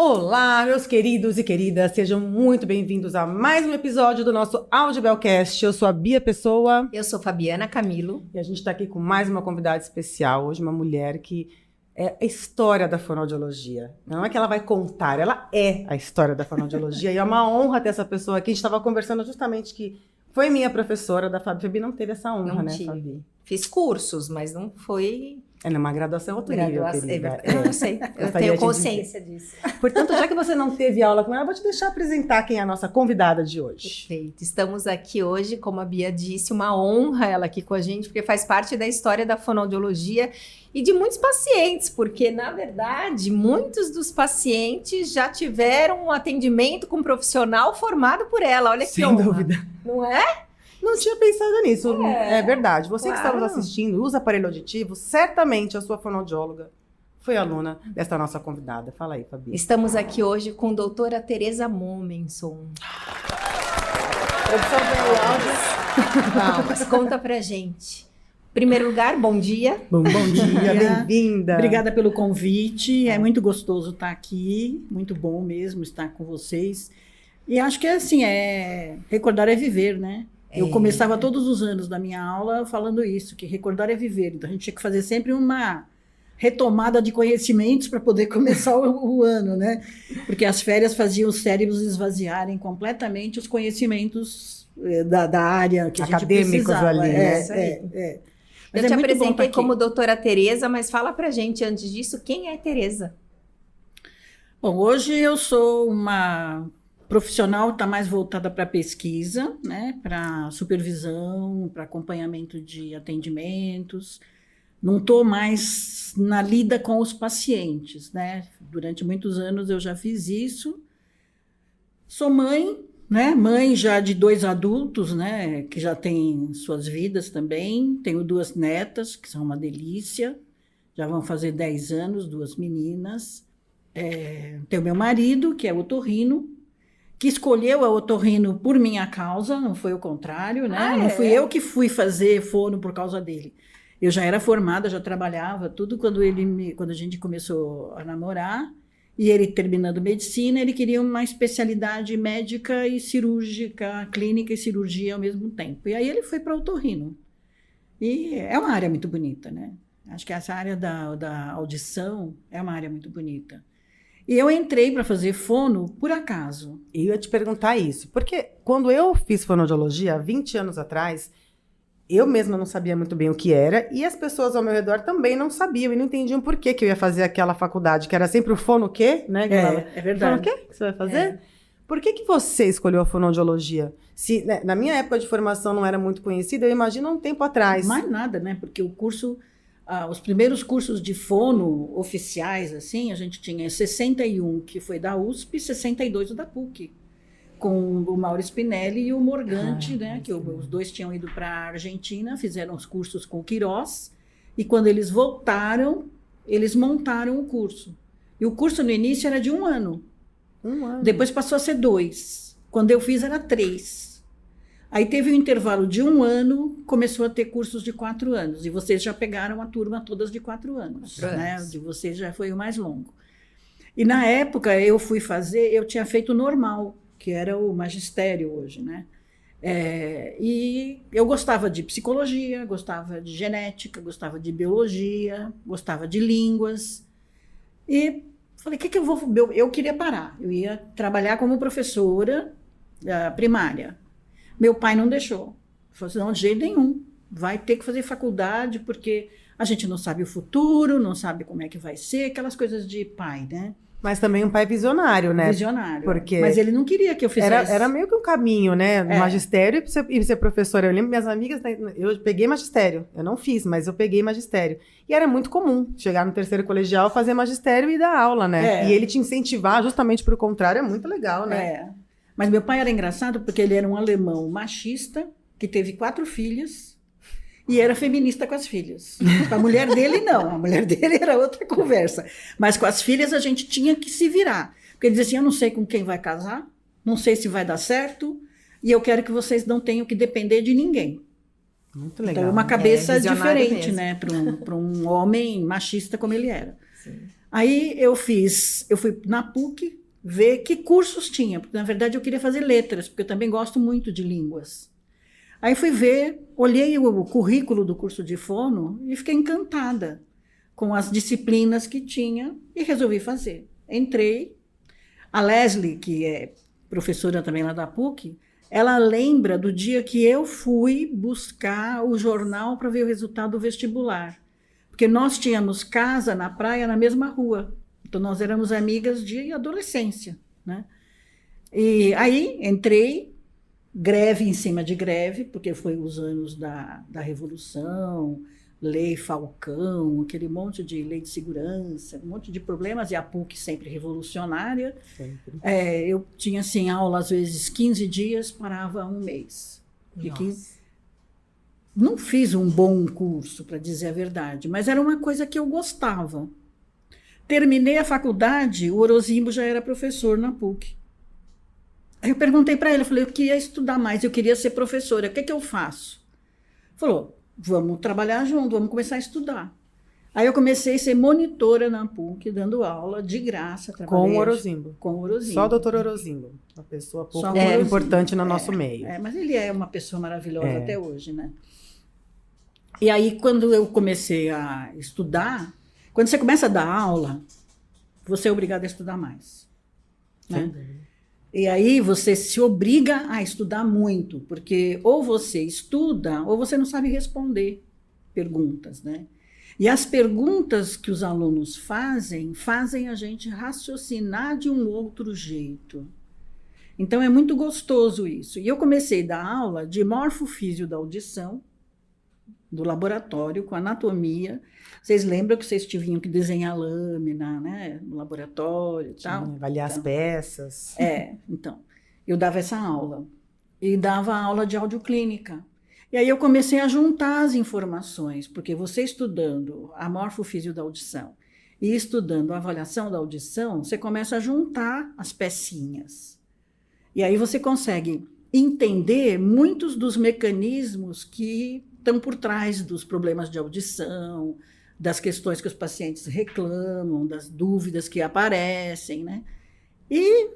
Olá, meus queridos e queridas, sejam muito bem-vindos a mais um episódio do nosso Audiobelcast. Eu sou a Bia Pessoa. Eu sou Fabiana Camilo. E a gente está aqui com mais uma convidada especial, hoje uma mulher que é a história da fonoaudiologia. Não é que ela vai contar, ela é a história da fonoaudiologia e é uma honra ter essa pessoa aqui. A gente estava conversando justamente que foi minha professora da Fabi. Fabi não teve essa honra, Não né, tive. Fabi? Fiz cursos, mas não foi... Ela é uma graduação outro nível, querida. Eu sei, eu tenho consciência disso. Portanto, já que você não teve aula com ela, eu vou te deixar apresentar quem é a nossa convidada de hoje. Perfeito. Estamos aqui hoje, como a Bia disse, uma honra ela aqui com a gente, porque faz parte da história da fonoaudiologia e de muitos pacientes, porque, na verdade, muitos dos pacientes já tiveram um atendimento com um profissional formado por ela. Olha que honra. Sem dúvida. Não é? Não tinha pensado nisso, é verdade. Você claro. que está nos assistindo, usa aparelho auditivo, certamente a sua fonoaudióloga foi aluna dessa nossa convidada. Fala aí, Fabi. Estamos aqui hoje com a doutora Tereza Momenson. Produção do áudio. Palmas, conta pra gente. Em primeiro lugar, bom dia. Bom dia, bem-vinda. Obrigada pelo convite, é muito gostoso estar aqui, muito bom mesmo estar com vocês. E acho que assim, recordar é viver, né? Eu começava todos os anos da minha aula falando isso, que recordar é viver. Então a gente tinha que fazer sempre uma retomada de conhecimentos para poder começar o ano, né? Porque as férias faziam os cérebros esvaziarem completamente os conhecimentos da área que a gente precisava. Ali, Mas eu te apresentei como doutora Tereza, mas fala pra gente antes disso, quem é Tereza? Bom, hoje eu sou uma profissional, está mais voltada para pesquisa, né, para supervisão, para acompanhamento de atendimentos. Não estou mais na lida com os pacientes, né? Durante muitos anos eu já fiz isso. Sou mãe, né? Mãe já de 2 adultos, né? Que já têm suas vidas também. Tenho 2 netas, que são uma delícia. Já vão fazer 10 anos, 2 meninas. Tenho meu marido, que é otorrino, que escolheu a otorrino por minha causa, não foi o contrário, né? Não fui eu que fui fazer fono por causa dele. Eu já era formada, já trabalhava, tudo quando a gente começou a namorar, e ele terminando medicina, ele queria uma especialidade médica e cirúrgica, clínica e cirurgia ao mesmo tempo. E aí ele foi para otorrino. E é uma área muito bonita, né? Acho que essa área da audição é uma área muito bonita. E eu entrei para fazer fono por acaso. Eu ia te perguntar isso, porque quando eu fiz fonoaudiologia, há 20 anos atrás, eu mesma não sabia muito bem o que era, e as pessoas ao meu redor também não sabiam, e não entendiam por que eu ia fazer aquela faculdade, que era sempre o fono o quê? Né? É verdade. Fono o quê que você vai fazer? Por que você escolheu a fonoaudiologia? Se, né, na minha época de formação não era muito conhecida, eu imagino um tempo atrás. Mais nada, né? Porque o curso... os primeiros cursos de fono oficiais, assim, a gente tinha 61, que foi da USP, e 62 da PUC, com o Mauro Spinelli e o Morgante, né? Que os 2 tinham ido para a Argentina, fizeram os cursos com o Queiroz, e quando eles voltaram, eles montaram o curso. E o curso no início era de 1 ano. 1 ano. Depois passou a ser 2. Quando eu fiz era 3. Aí teve um intervalo de 1 ano, começou a ter cursos de 4 anos. E vocês já pegaram a turma todas de 4 anos. Né? De vocês já foi o mais longo. E na época eu fui fazer, eu tinha feito normal, que era o magistério hoje, né? E eu gostava de psicologia, gostava de genética, gostava de biologia, gostava de línguas. E falei, o que eu vou... Eu queria parar. Eu ia trabalhar como professora primária. Meu pai não deixou. Falou assim, não, de jeito nenhum. Vai ter que fazer faculdade, porque a gente não sabe o futuro, não sabe como é que vai ser, aquelas coisas de pai, né? Mas também um pai visionário, né? Visionário. Porque mas ele não queria que eu fizesse. Era meio que um caminho, né? Magistério e ser professora. Eu lembro minhas amigas, eu peguei magistério. Eu não fiz, mas eu peguei magistério. E era muito comum chegar no 3º colegial, fazer magistério e dar aula, né? E ele te incentivar justamente pro contrário, é muito legal, né? Mas meu pai era engraçado porque ele era um alemão machista, que teve 4 filhas, e era feminista com as filhas. Com a mulher dele, não. A mulher dele era outra conversa. Mas com as filhas a gente tinha que se virar. Porque ele dizia assim, eu não sei com quem vai casar, não sei se vai dar certo, e eu quero que vocês não tenham que depender de ninguém. Muito legal. Então, uma cabeça diferente, mesmo. né? Para um homem machista como ele era. Sim. Aí eu fui na PUC ver que cursos tinha, porque na verdade eu queria fazer letras, porque eu também gosto muito de línguas. Aí fui ver, olhei o currículo do curso de fono e fiquei encantada com as disciplinas que tinha e resolvi fazer. Entrei. A Leslie, que é professora também lá da PUC, ela lembra do dia que eu fui buscar o jornal para ver o resultado do vestibular. Porque nós tínhamos casa na praia na mesma rua. Então, nós éramos amigas de adolescência, né? E aí, entrei, greve em cima de greve, porque foi os anos da Revolução, Lei Falcão, aquele monte de lei de segurança, um monte de problemas, e a PUC sempre revolucionária. Sempre. Eu tinha, assim, aula, às vezes, 15 dias, parava um mês. Não fiz um bom curso, para dizer a verdade, mas era uma coisa que eu gostava. Terminei a faculdade, o Orozimbo já era professor na PUC. Aí eu perguntei para ele, eu falei, eu queria estudar mais, eu queria ser professora, o que eu faço? Falou, vamos trabalhar junto, vamos começar a estudar. Aí eu comecei a ser monitora na PUC, dando aula de graça. Com o Orozimbo. Com o Orozimbo. Só o doutor Orozimbo, uma pessoa pouco importante no nosso meio. Mas ele é uma pessoa maravilhosa até hoje, né? E aí, quando eu comecei a estudar, quando você começa a dar aula, você é obrigado a estudar mais. Né? E aí você se obriga a estudar muito, porque ou você estuda ou você não sabe responder perguntas, né? E as perguntas que os alunos fazem a gente raciocinar de um outro jeito. Então é muito gostoso isso. E eu comecei a dar aula de morfofísio da audição, do laboratório, com anatomia. Vocês lembram que vocês tinham que desenhar lâmina, né, no laboratório e tal? Avaliar as peças. Então, eu dava essa aula. E dava aula de audioclínica. E aí eu comecei a juntar as informações, porque você estudando a morfofísio da audição e estudando a avaliação da audição, você começa a juntar as pecinhas. E aí você consegue entender muitos dos mecanismos que estão por trás dos problemas de audição, das questões que os pacientes reclamam, das dúvidas que aparecem, né? E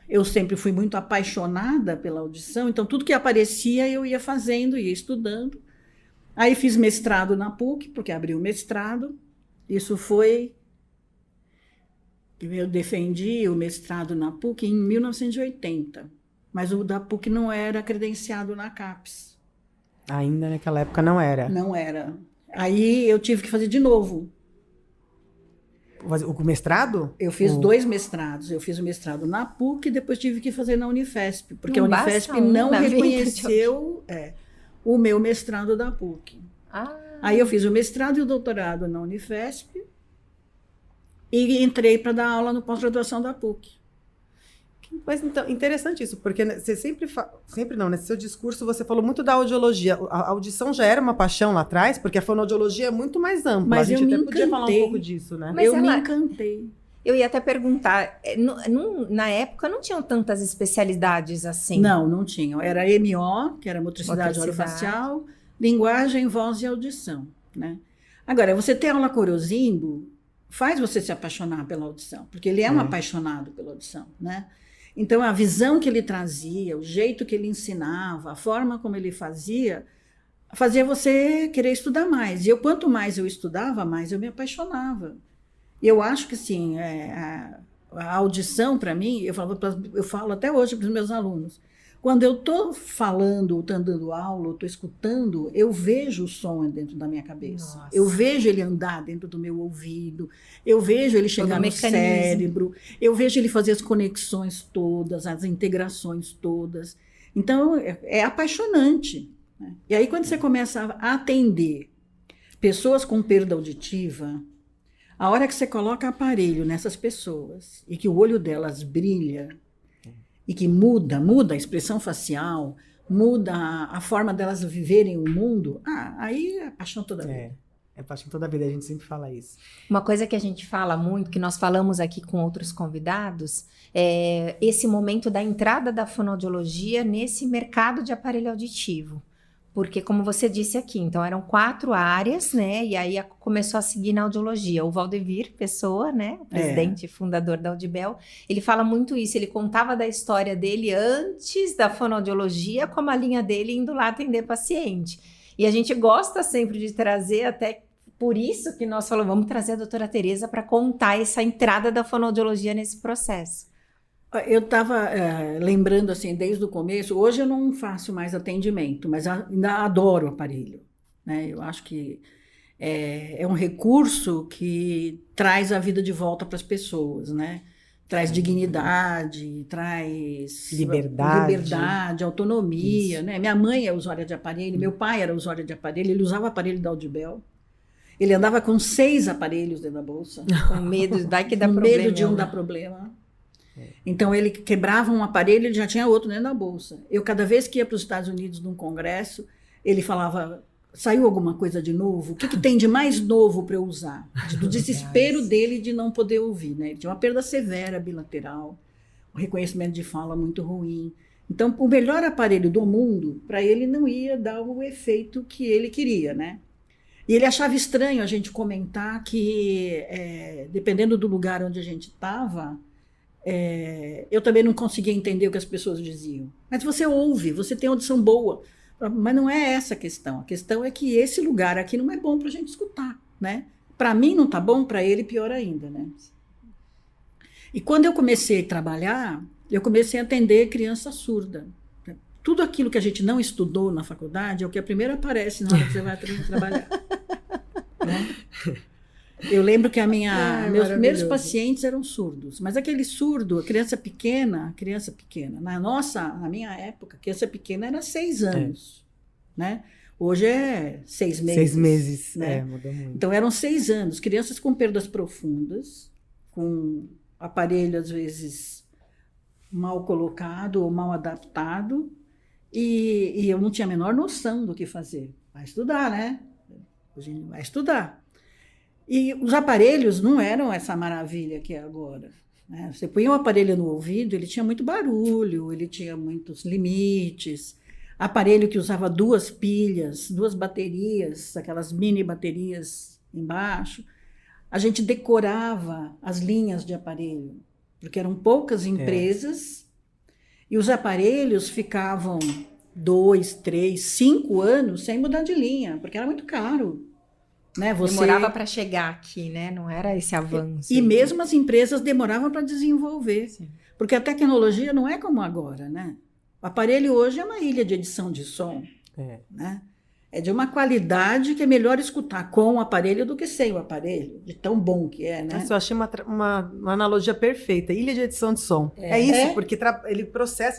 eu sempre fui muito apaixonada pela audição, então tudo que aparecia eu ia fazendo, ia estudando. Aí fiz mestrado na PUC, porque abri o mestrado. Isso foi... Eu defendi o mestrado na PUC em 1980, mas o da PUC não era credenciado na CAPES. Ainda naquela época não era? Não era. Aí eu tive que fazer de novo. O mestrado? Eu fiz 2 mestrados. Eu fiz o mestrado na PUC e depois tive que fazer na Unifesp, porque a Unifesp não reconheceu o meu mestrado da PUC. Aí eu fiz o mestrado e o doutorado na Unifesp e entrei para dar aula no pós-graduação da PUC. Mas então, interessante isso, porque você sempre não, nesse seu discurso você falou muito da audiologia. A audição já era uma paixão lá atrás, porque a fonoaudiologia é muito mais ampla. Mas a gente até podia falar um pouco disso, né? Mas eu me encantei. Eu ia até perguntar, na época não tinham tantas especialidades assim? Não tinham. Era MO, que era motricidade orofacial, linguagem, voz e audição, né? Agora, você ter aula com Orozimbo faz você se apaixonar pela audição, porque ele é um apaixonado pela audição, né? Então, a visão que ele trazia, o jeito que ele ensinava, a forma como ele fazia você querer estudar mais. E quanto mais eu estudava, mais eu me apaixonava. E eu acho que, assim, a audição, para mim, eu falo até hoje para os meus alunos, quando eu estou falando, estou dando aula, estou escutando, eu vejo o som dentro da minha cabeça. Nossa. Eu vejo ele andar dentro do meu ouvido, eu vejo ele chegar no cérebro, eu vejo ele fazer as conexões todas, as integrações todas. Então, é apaixonante, né? E aí, quando você começa a atender pessoas com perda auditiva, a hora que você coloca aparelho nessas pessoas e que o olho delas brilha, e que muda a expressão facial, muda a forma delas viverem o mundo, aí é paixão toda a vida. É paixão toda a vida, a gente sempre fala isso. Uma coisa que a gente fala muito, que nós falamos aqui com outros convidados, é esse momento da entrada da fonoaudiologia nesse mercado de aparelho auditivo. Porque, como você disse aqui, então eram 4 áreas, né? E aí começou a seguir na audiologia. O Valdevir Pessoa, né? O presidente e fundador da Audibel, ele fala muito isso. Ele contava da história dele antes da fonoaudiologia, com a linha dele indo lá atender paciente. E a gente gosta sempre de trazer, até por isso que nós falamos, vamos trazer a doutora Tereza para contar essa entrada da fonoaudiologia nesse processo. Eu estava lembrando, assim, desde o começo, hoje eu não faço mais atendimento, mas ainda adoro o aparelho, né? Eu acho que é um recurso que traz a vida de volta para as pessoas, né? Traz dignidade, traz liberdade, autonomia, né? Minha mãe é usuária de aparelho, meu pai era usuário de aparelho, ele usava o aparelho da Audibel. Ele andava com 6 aparelhos dentro da bolsa. Com medo, vai que dá com problema. medo de um dar problema. Então, ele quebrava um aparelho, ele já tinha outro dentro da bolsa. Eu, cada vez que ia para os Estados Unidos num congresso, ele falava, saiu alguma coisa de novo? O que tem de mais novo para eu usar? Do desespero dele de não poder ouvir, né? Ele tinha uma perda severa bilateral, um reconhecimento de fala muito ruim. Então, o melhor aparelho do mundo, para ele não ia dar o efeito que ele queria, né? E ele achava estranho a gente comentar que, dependendo do lugar onde a gente estava, eu também não conseguia entender o que as pessoas diziam. Mas você ouve, você tem audição boa. Mas não é essa a questão. A questão é que esse lugar aqui não é bom para a gente escutar, né? Para mim não está bom, para ele pior ainda, né? E quando eu comecei a trabalhar, eu comecei a atender criança surda. Tudo aquilo que a gente não estudou na faculdade é o que primeiro aparece na hora que você vai trabalhar. Né? Eu lembro que meus primeiros pacientes eram surdos, mas aquele surdo, criança pequena, na minha época, criança pequena era 6 anos, né? Hoje é 6 meses. 6 meses, né? Mudou muito. Então eram 6 anos, crianças com perdas profundas, com aparelho às vezes mal colocado ou mal adaptado, e eu não tinha a menor noção do que fazer. Vai estudar, né? Hoje vai estudar. E os aparelhos não eram essa maravilha que é agora, né? Você punha um aparelho no ouvido, ele tinha muito barulho, ele tinha muitos limites. Aparelho que usava 2 pilhas, 2 baterias, aquelas mini baterias embaixo. A gente decorava as linhas de aparelho, porque eram poucas empresas, e os aparelhos ficavam 2, 3, 5 anos sem mudar de linha, porque era muito caro. Né? Demorava para chegar aqui, né? Não era esse avanço. E mesmo as empresas demoravam para desenvolver. Sim. Porque a tecnologia não é como agora, né? O aparelho hoje é uma ilha de edição de som. Né? É de uma qualidade que é melhor escutar com o aparelho do que sem o aparelho, de tão bom que é, né? Eu achei uma analogia perfeita. Ilha de edição de som. É isso, porque ele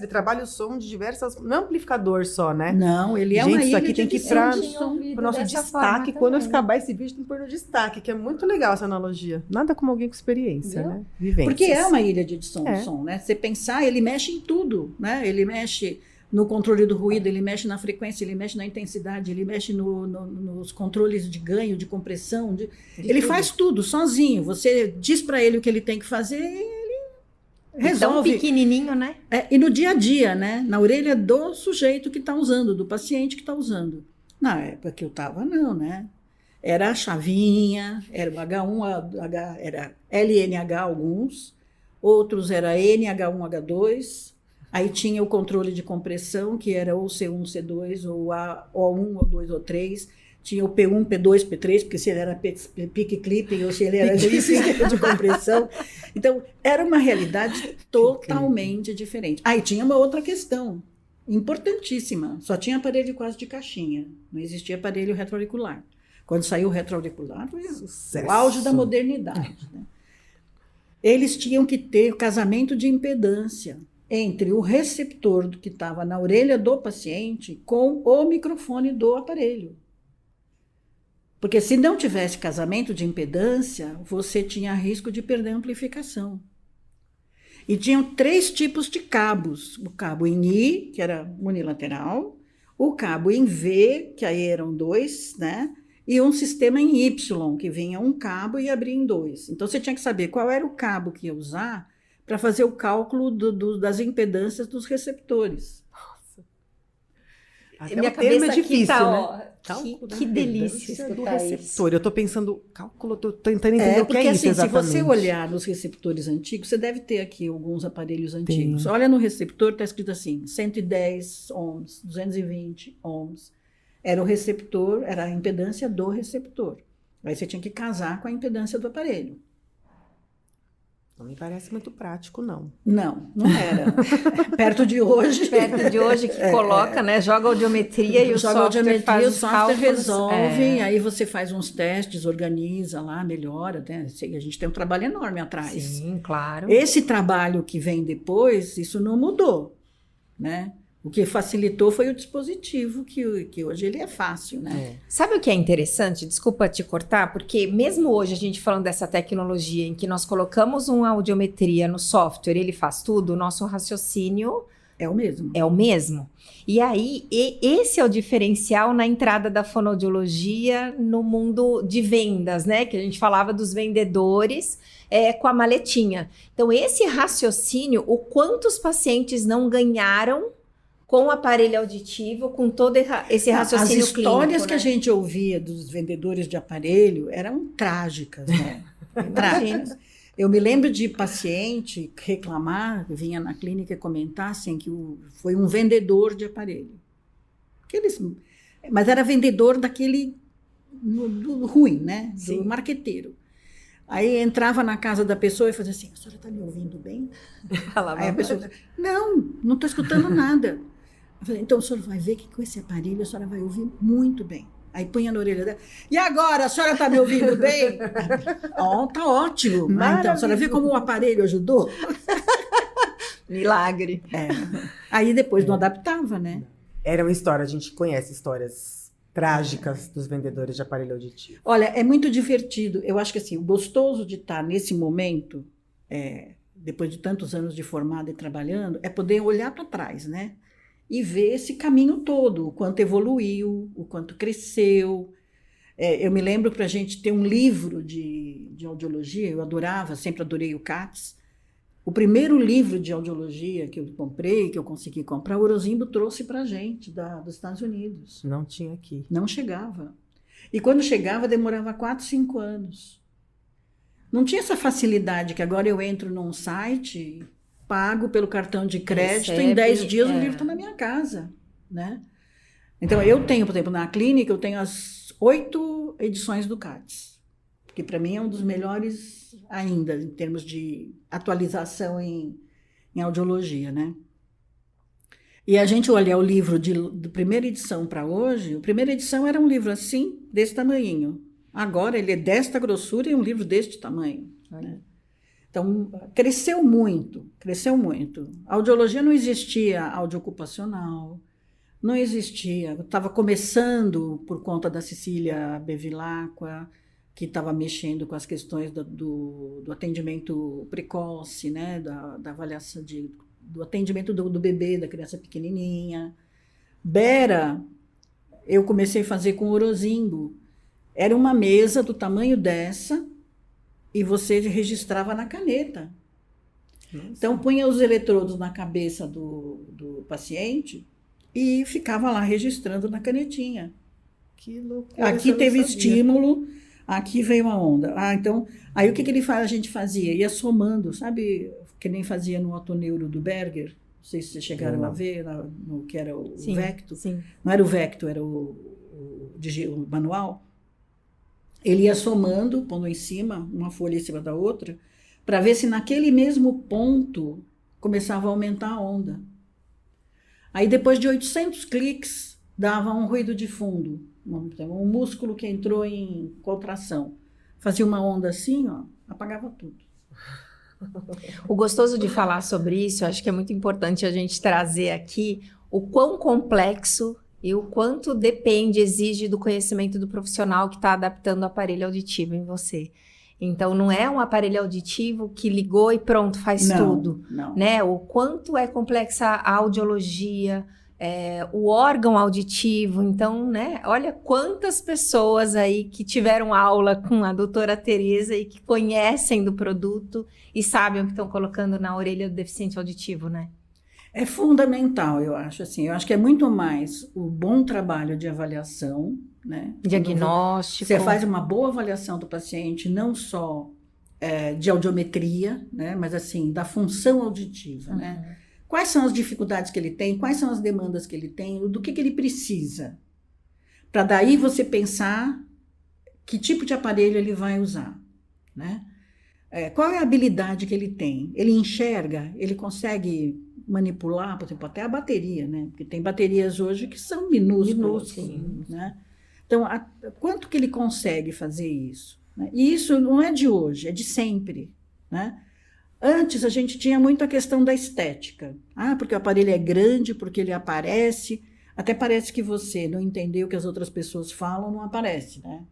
trabalha o som de diversas... Não é amplificador só, né? Não, ele é uma ilha de edição de som. Para o nosso destaque. Quando eu acabar esse vídeo, tem que pôr no destaque, que é muito legal essa analogia. Nada como alguém com experiência, né? Vivências. Porque é uma ilha de edição de som, né? Você pensar, ele mexe em tudo, né? Ele mexe no controle do ruído, ele mexe na frequência, ele mexe na intensidade, ele mexe nos controles de ganho, de compressão. Ele faz tudo sozinho. Você diz para ele o que ele tem que fazer e ele resolve. Tão pequenininho, né? E no dia a dia, né? Na orelha do sujeito que está usando, do paciente que está usando. Na época que eu estava, não, né? Era a chavinha, era o H1, era LNH alguns, outros era NH1, H2... Aí tinha o controle de compressão, que era ou C1, C2, ou O1, O2, O3. Tinha o P1, P2, P3, porque se ele era pick clipping ou se ele era de compressão. Então, era uma realidade totalmente diferente. Aí tinha uma outra questão, importantíssima. Só tinha aparelho quase de caixinha. Não existia aparelho retroauricular. Quando saiu o retroauricular, foi o auge da modernidade. Né? Eles tinham que ter casamento de impedância entre o receptor que estava na orelha do paciente com o microfone do aparelho. Porque se não tivesse casamento de impedância, você tinha risco de perder a amplificação. E tinham 3 tipos de cabos. O cabo em I, que era unilateral, o cabo em V, que aí eram 2, né? E um sistema em Y, que vinha um cabo e abria em 2. Então você tinha que saber qual era o cabo que ia usar para fazer o cálculo das impedâncias dos receptores. Nossa. Até Minha o termo cabeça é difícil, aqui tá, né? ó, Cálculo da que delícia impedância do escutar isso. receptor. Eu tô pensando, cálculo, tô tentando entender o que porque é isso assim, se exatamente. você olhar nos receptores antigos, você deve ter aqui alguns aparelhos antigos. Tem. Olha no receptor, está escrito assim, 110 ohms, 220 ohms. Era o receptor, era a impedância do receptor. Aí você tinha que casar com a impedância do aparelho. Não me parece muito prático, não. Não, não era. Perto de hoje. Perto de hoje que coloca, né? Joga a audiometria e o Joga a software audiometria, faz o os software cálculos. resolve, aí você faz uns testes, organiza lá, melhora, né? A gente tem um trabalho enorme atrás. Sim, claro. Esse trabalho que vem depois, isso não mudou, né? O que facilitou foi o dispositivo, que hoje ele é fácil, né? Sabe o que é interessante? Desculpa te cortar, porque mesmo hoje a gente falando dessa tecnologia em que nós colocamos uma audiometria no software, ele faz tudo, o nosso raciocínio É o mesmo. é o mesmo. E aí, esse é o diferencial na entrada da fonoaudiologia no mundo de vendas, né? Que a gente falava dos vendedores com a maletinha. Então, esse raciocínio, o quanto os pacientes não ganharam com o aparelho auditivo, com todo esse raciocínio As clínico, histórias que né? a gente ouvia dos vendedores de aparelho eram trágicas, né? Trágicas. Eu me lembro de paciente reclamar, vinha na clínica e comentar assim, que foi um vendedor de aparelho. Mas era vendedor daquele do ruim, né? Sim. Do marqueteiro. Aí entrava na casa da pessoa e fazia assim, a senhora está me ouvindo bem? Aí a pessoa dizia, não estou escutando nada. Eu falei, então, o senhor vai ver que com esse aparelho a senhora vai ouvir muito bem. Aí punha na orelha dela. E agora, a senhora está me ouvindo bem? Tá ótimo. Então, a senhora viu como o aparelho ajudou? Milagre. Aí depois não adaptava, né? Era uma história, a gente conhece histórias trágicas dos vendedores de aparelho auditivo. Olha, é muito divertido. Eu acho que assim, o gostoso de estar nesse momento, depois de tantos anos de formada e trabalhando, é poder olhar para trás, né? E ver esse caminho todo, o quanto evoluiu, o quanto cresceu. Eu me lembro para a gente ter um livro de audiologia, eu adorava, sempre adorei o CATS. O primeiro livro de audiologia que eu comprei, que eu consegui comprar, o Orozimbo trouxe para a gente, dos Estados Unidos. Não tinha aqui. Não chegava. E quando chegava, demorava 4, 5 anos. Não tinha essa facilidade que agora eu entro num site, pago pelo cartão de crédito, em 10 dias o livro está na minha casa, né? Então, eu tenho, por exemplo, na clínica, eu tenho as 8 edições do CATS, que para mim é um dos melhores ainda, em termos de atualização em audiologia, né? E a gente olha o livro de primeira edição para hoje, a primeira edição era um livro assim, desse tamanhinho. Agora ele é desta grossura e um livro deste tamanho, né? Então, cresceu muito, cresceu muito. A audiologia não existia audiocupacional, não existia. Estava começando por conta da Cecília Bevilacqua, que estava mexendo com as questões do atendimento precoce, né? Da avaliação do atendimento do bebê, da criança pequenininha. Bera, eu comecei a fazer com Orozimbo. Era uma mesa do tamanho dessa, e você registrava na caneta. Nossa. Então, punha os eletrodos na cabeça do paciente e ficava lá registrando na canetinha. Que loucura. Aqui teve estímulo, aqui veio a onda. Então, aí o que a gente fazia? Ia somando, sabe? Que nem fazia no otoneuro do Berger. Não sei se vocês chegaram a ver, no que era o Vecto. Sim. Não era o Vecto, era o manual. Ele ia somando, pondo em cima, uma folha em cima da outra, para ver se naquele mesmo ponto começava a aumentar a onda. Aí, depois de 800 cliques, dava um ruído de fundo, um músculo que entrou em contração. Fazia uma onda assim, ó, apagava tudo. O gostoso de falar sobre isso, acho que é muito importante a gente trazer aqui o quão complexo e o quanto depende, exige do conhecimento do profissional que está adaptando o aparelho auditivo em você. Então, não é um aparelho auditivo que ligou e pronto, faz tudo. Não. Né? O quanto é complexa a audiologia, o órgão auditivo. Então, né? Olha quantas pessoas aí que tiveram aula com a doutora Tereza e que conhecem do produto e sabem o que estão colocando na orelha do deficiente auditivo, né? É fundamental, eu acho, assim. Eu acho que é muito mais o bom trabalho de avaliação, né? Diagnóstico. Você faz uma boa avaliação do paciente, não só de audiometria, né? Mas assim, da função auditiva, né? Quais são as dificuldades que ele tem, quais são as demandas que ele tem, do que ele precisa. Para daí você pensar que tipo de aparelho ele vai usar, né? Qual é a habilidade que ele tem? Ele enxerga? Ele consegue manipular, por exemplo, até a bateria, né? Porque tem baterias hoje que são minúsculas, né? Então, quanto que ele consegue fazer isso? Né? E isso não é de hoje, é de sempre, né? Antes a gente tinha muito a questão da estética. Porque o aparelho é grande, porque ele aparece. Até parece que você não entendeu o que as outras pessoas falam, não aparece, né?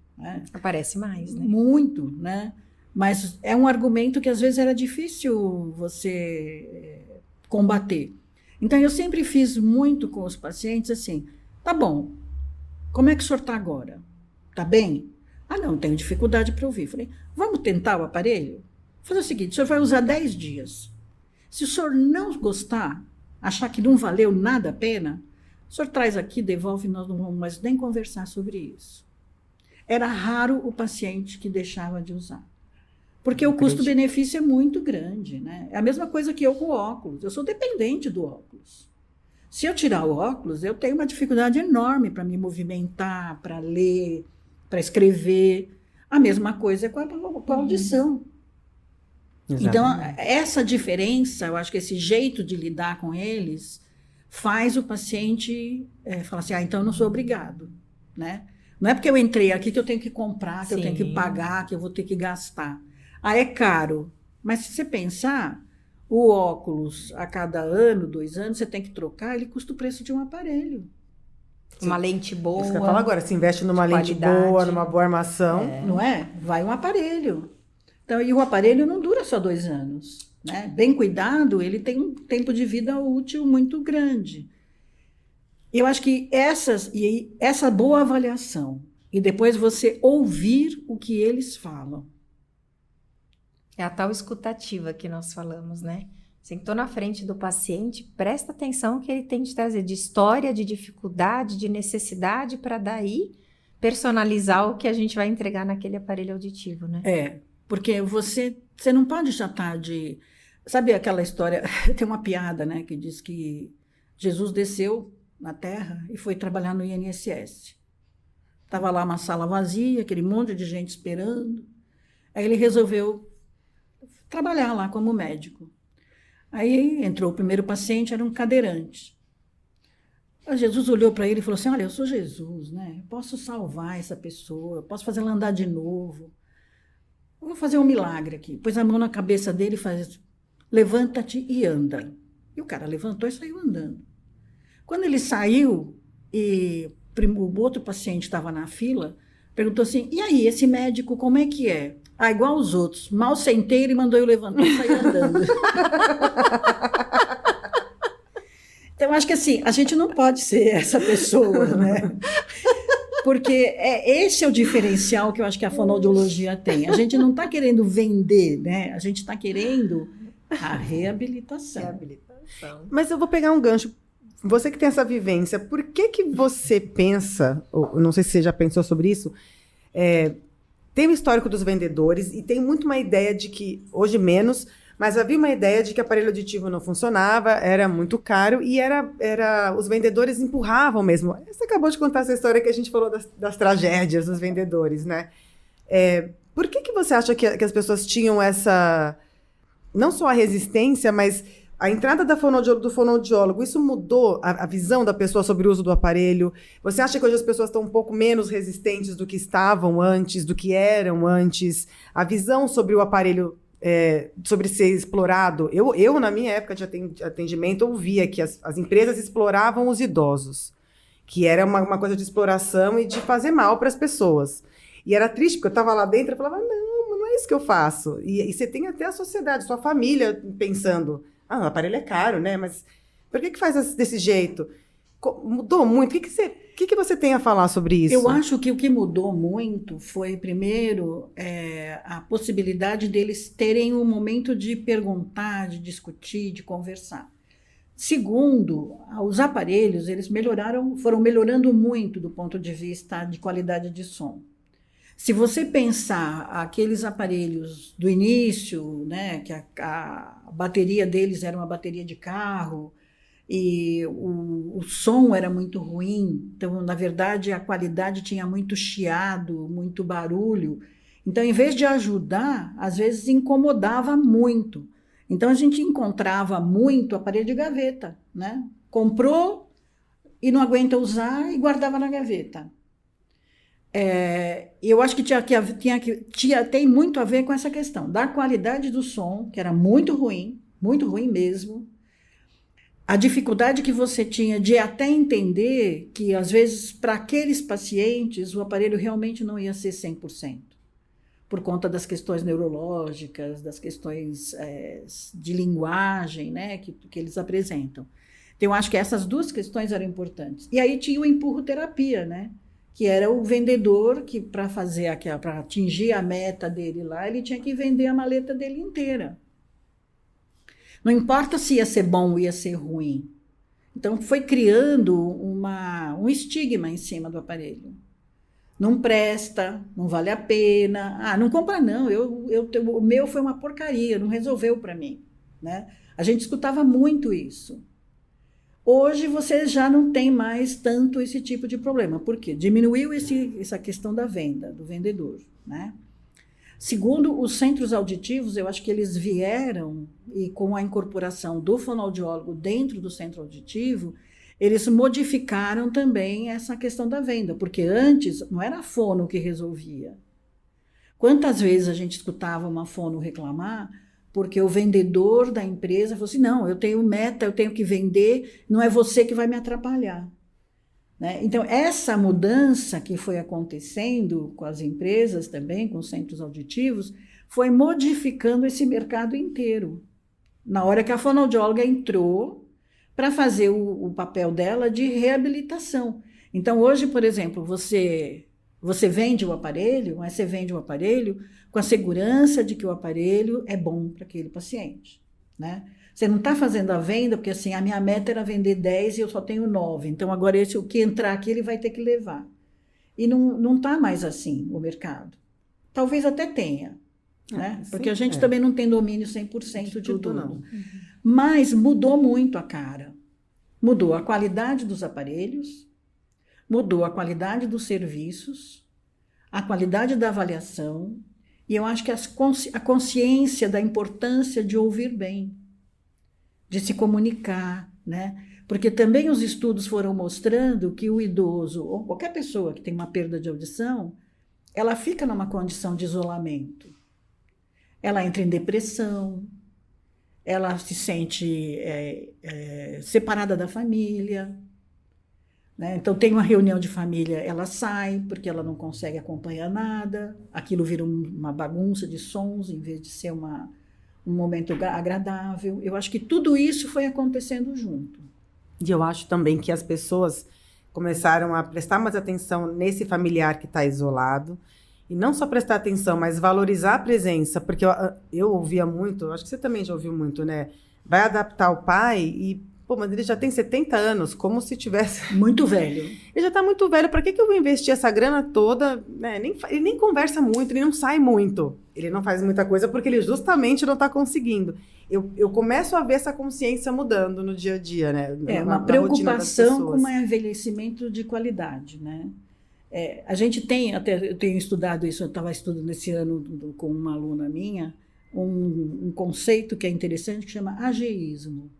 Aparece mais, né? Muito, né? Mas é um argumento que às vezes era difícil você combater. Então eu sempre fiz muito com os pacientes assim, tá bom, como é que o senhor está agora? Tá bem? Não, tenho dificuldade para ouvir. Falei, vamos tentar o aparelho? Vou fazer o seguinte, o senhor vai usar 10 dias. Se o senhor não gostar, achar que não valeu nada a pena, o senhor traz aqui, devolve, nós não vamos mais nem conversar sobre isso. Era raro o paciente que deixava de usar. Porque o custo-benefício é muito grande, né? É a mesma coisa que eu com o óculos. Eu sou dependente do óculos. Se eu tirar o óculos, eu tenho uma dificuldade enorme para me movimentar, para ler, para escrever. A mesma coisa com a audição. Exatamente. Então, essa diferença, eu acho que esse jeito de lidar com eles faz o paciente falar assim, então eu não sou obrigado, né? Não é porque eu entrei aqui que eu tenho que comprar, que eu tenho que pagar, que eu vou ter que gastar. É caro. Mas se você pensar, o óculos, a cada ano, 2 anos, você tem que trocar, ele custa o preço de um aparelho. Uma lente boa. Isso que eu ia falar agora, se investe numa lente boa, numa boa armação. Não é? Vai um aparelho. Então, e o aparelho não dura só 2 anos. Né? Bem cuidado, ele tem um tempo de vida útil muito grande. Eu acho que essa boa avaliação, e depois você ouvir o que eles falam. É a tal escutativa que nós falamos, né? Sentou na frente do paciente, presta atenção que ele tem de trazer de história, de dificuldade, de necessidade, para daí personalizar o que a gente vai entregar naquele aparelho auditivo, né? Porque você não pode tratar de... Sabe aquela história, tem uma piada, né, que diz que Jesus desceu na Terra e foi trabalhar no INSS. Estava lá uma sala vazia, aquele monte de gente esperando. Aí ele resolveu trabalhar lá como médico. Aí entrou o primeiro paciente, era um cadeirante. Aí Jesus olhou para ele e falou assim, olha, eu sou Jesus, né? Eu posso salvar essa pessoa, eu posso fazer ela andar de novo. Eu vou fazer um milagre aqui. Pôs a mão na cabeça dele e faz, levanta-te e anda. E o cara levantou e saiu andando. Quando ele saiu e o outro paciente estava na fila, perguntou assim, e aí, esse médico como é que é? Igual os outros. Mal sentei, ele mandou eu levantar e sair andando. Então, acho que assim, a gente não pode ser essa pessoa, né? Porque esse é o diferencial que eu acho que a fonoaudiologia tem. A gente não está querendo vender, né? A gente está querendo a reabilitação. Mas eu vou pegar um gancho. Você que tem essa vivência, por que você pensa, ou não sei se você já pensou sobre isso, tem o histórico dos vendedores e tem muito uma ideia de que, hoje menos, mas havia uma ideia de que aparelho auditivo não funcionava, era muito caro e os vendedores empurravam mesmo. Você acabou de contar essa história que a gente falou das tragédias dos vendedores, né? Por que você acha que as pessoas tinham essa, não só a resistência, mas a entrada do fonoaudiólogo, isso mudou a visão da pessoa sobre o uso do aparelho? Você acha que hoje as pessoas estão um pouco menos resistentes do que estavam antes, do que eram antes? A visão sobre o aparelho, sobre ser explorado? Eu, na minha época de atendimento, ouvia que as empresas exploravam os idosos, que era uma coisa de exploração e de fazer mal para as pessoas. E era triste, porque eu estava lá dentro e falava, não é isso que eu faço. E você tem até a sociedade, sua família pensando... o aparelho é caro, né? Mas por que faz desse jeito? Mudou muito? O que você tem a falar sobre isso? Eu acho que o que mudou muito foi, primeiro, a possibilidade deles terem um momento de perguntar, de discutir, de conversar. Segundo, os aparelhos, eles foram melhorando muito do ponto de vista de qualidade de som. Se você pensar aqueles aparelhos do início, né, que a bateria deles era uma bateria de carro e o som era muito ruim, então, na verdade, a qualidade tinha muito chiado, muito barulho. Então, em vez de ajudar, às vezes incomodava muito. Então, a gente encontrava muito aparelho de gaveta, né? Comprou e não aguenta usar e guardava na gaveta. Eu acho que tem muito a ver com essa questão da qualidade do som, que era muito ruim mesmo. A dificuldade que você tinha de até entender que, às vezes, para aqueles pacientes, o aparelho realmente não ia ser 100%, por conta das questões neurológicas, das questões de linguagem, né, que eles apresentam. Então, eu acho que essas duas questões eram importantes. E aí tinha o empurro-terapia, né? Que era o vendedor que, para atingir a meta dele lá, ele tinha que vender a maleta dele inteira. Não importa se ia ser bom ou ia ser ruim. Então, foi criando um estigma em cima do aparelho. Não presta, não vale a pena. Não compra não, o meu foi uma porcaria, não resolveu para mim, né? A gente escutava muito isso. Hoje você já não tem mais tanto esse tipo de problema. Por quê? Diminuiu essa questão da venda, do vendedor, né? Segundo, os centros auditivos, eu acho que eles vieram, e com a incorporação do fonoaudiólogo dentro do centro auditivo, eles modificaram também essa questão da venda, porque antes não era a fono que resolvia. Quantas vezes a gente escutava uma fono reclamar porque o vendedor da empresa falou assim, não, eu tenho meta, eu tenho que vender, não é você que vai me atrapalhar. Né? Então, essa mudança que foi acontecendo com as empresas também, com os centros auditivos, foi modificando esse mercado inteiro. Na hora que a fonoaudióloga entrou para fazer o papel dela de reabilitação. Então, hoje, por exemplo, você vende o aparelho, mas você vende o aparelho com a segurança de que o aparelho é bom para aquele paciente, né? Você não está fazendo a venda porque assim, a minha meta era vender 10 e eu só tenho 9, então agora o que entrar aqui ele vai ter que levar. E não está mais assim o mercado. Talvez até tenha, né? Sim, porque a gente também não tem domínio 100% de tudo. Não. Mas mudou muito a cara. Mudou a qualidade dos aparelhos, mudou a qualidade dos serviços, a qualidade da avaliação, e eu acho que a consciência da importância de ouvir bem, de se comunicar, né? Porque também os estudos foram mostrando que o idoso, ou qualquer pessoa que tem uma perda de audição, ela fica numa condição de isolamento. Ela entra em depressão, ela se sente separada da família, né? Então, tem uma reunião de família, ela sai, porque ela não consegue acompanhar nada, aquilo vira uma bagunça de sons, em vez de ser um momento agradável. Eu acho que tudo isso foi acontecendo junto. E eu acho também que as pessoas começaram a prestar mais atenção nesse familiar que está isolado, e não só prestar atenção, mas valorizar a presença, porque eu ouvia muito, acho que você também já ouviu muito, né? Vai adaptar o pai e... Pô, mas ele já tem 70 anos, como se tivesse... Muito velho. Ele já está muito velho, para que eu vou investir essa grana toda? Né? Ele nem conversa muito, ele não sai muito. Ele não faz muita coisa porque ele justamente não está conseguindo. Eu começo a ver essa consciência mudando no dia a dia, né? Uma preocupação com um envelhecimento de qualidade, né? A gente tem, até eu tenho estudado isso, eu estava estudando esse ano com uma aluna minha, um conceito que é interessante, que chama ageísmo.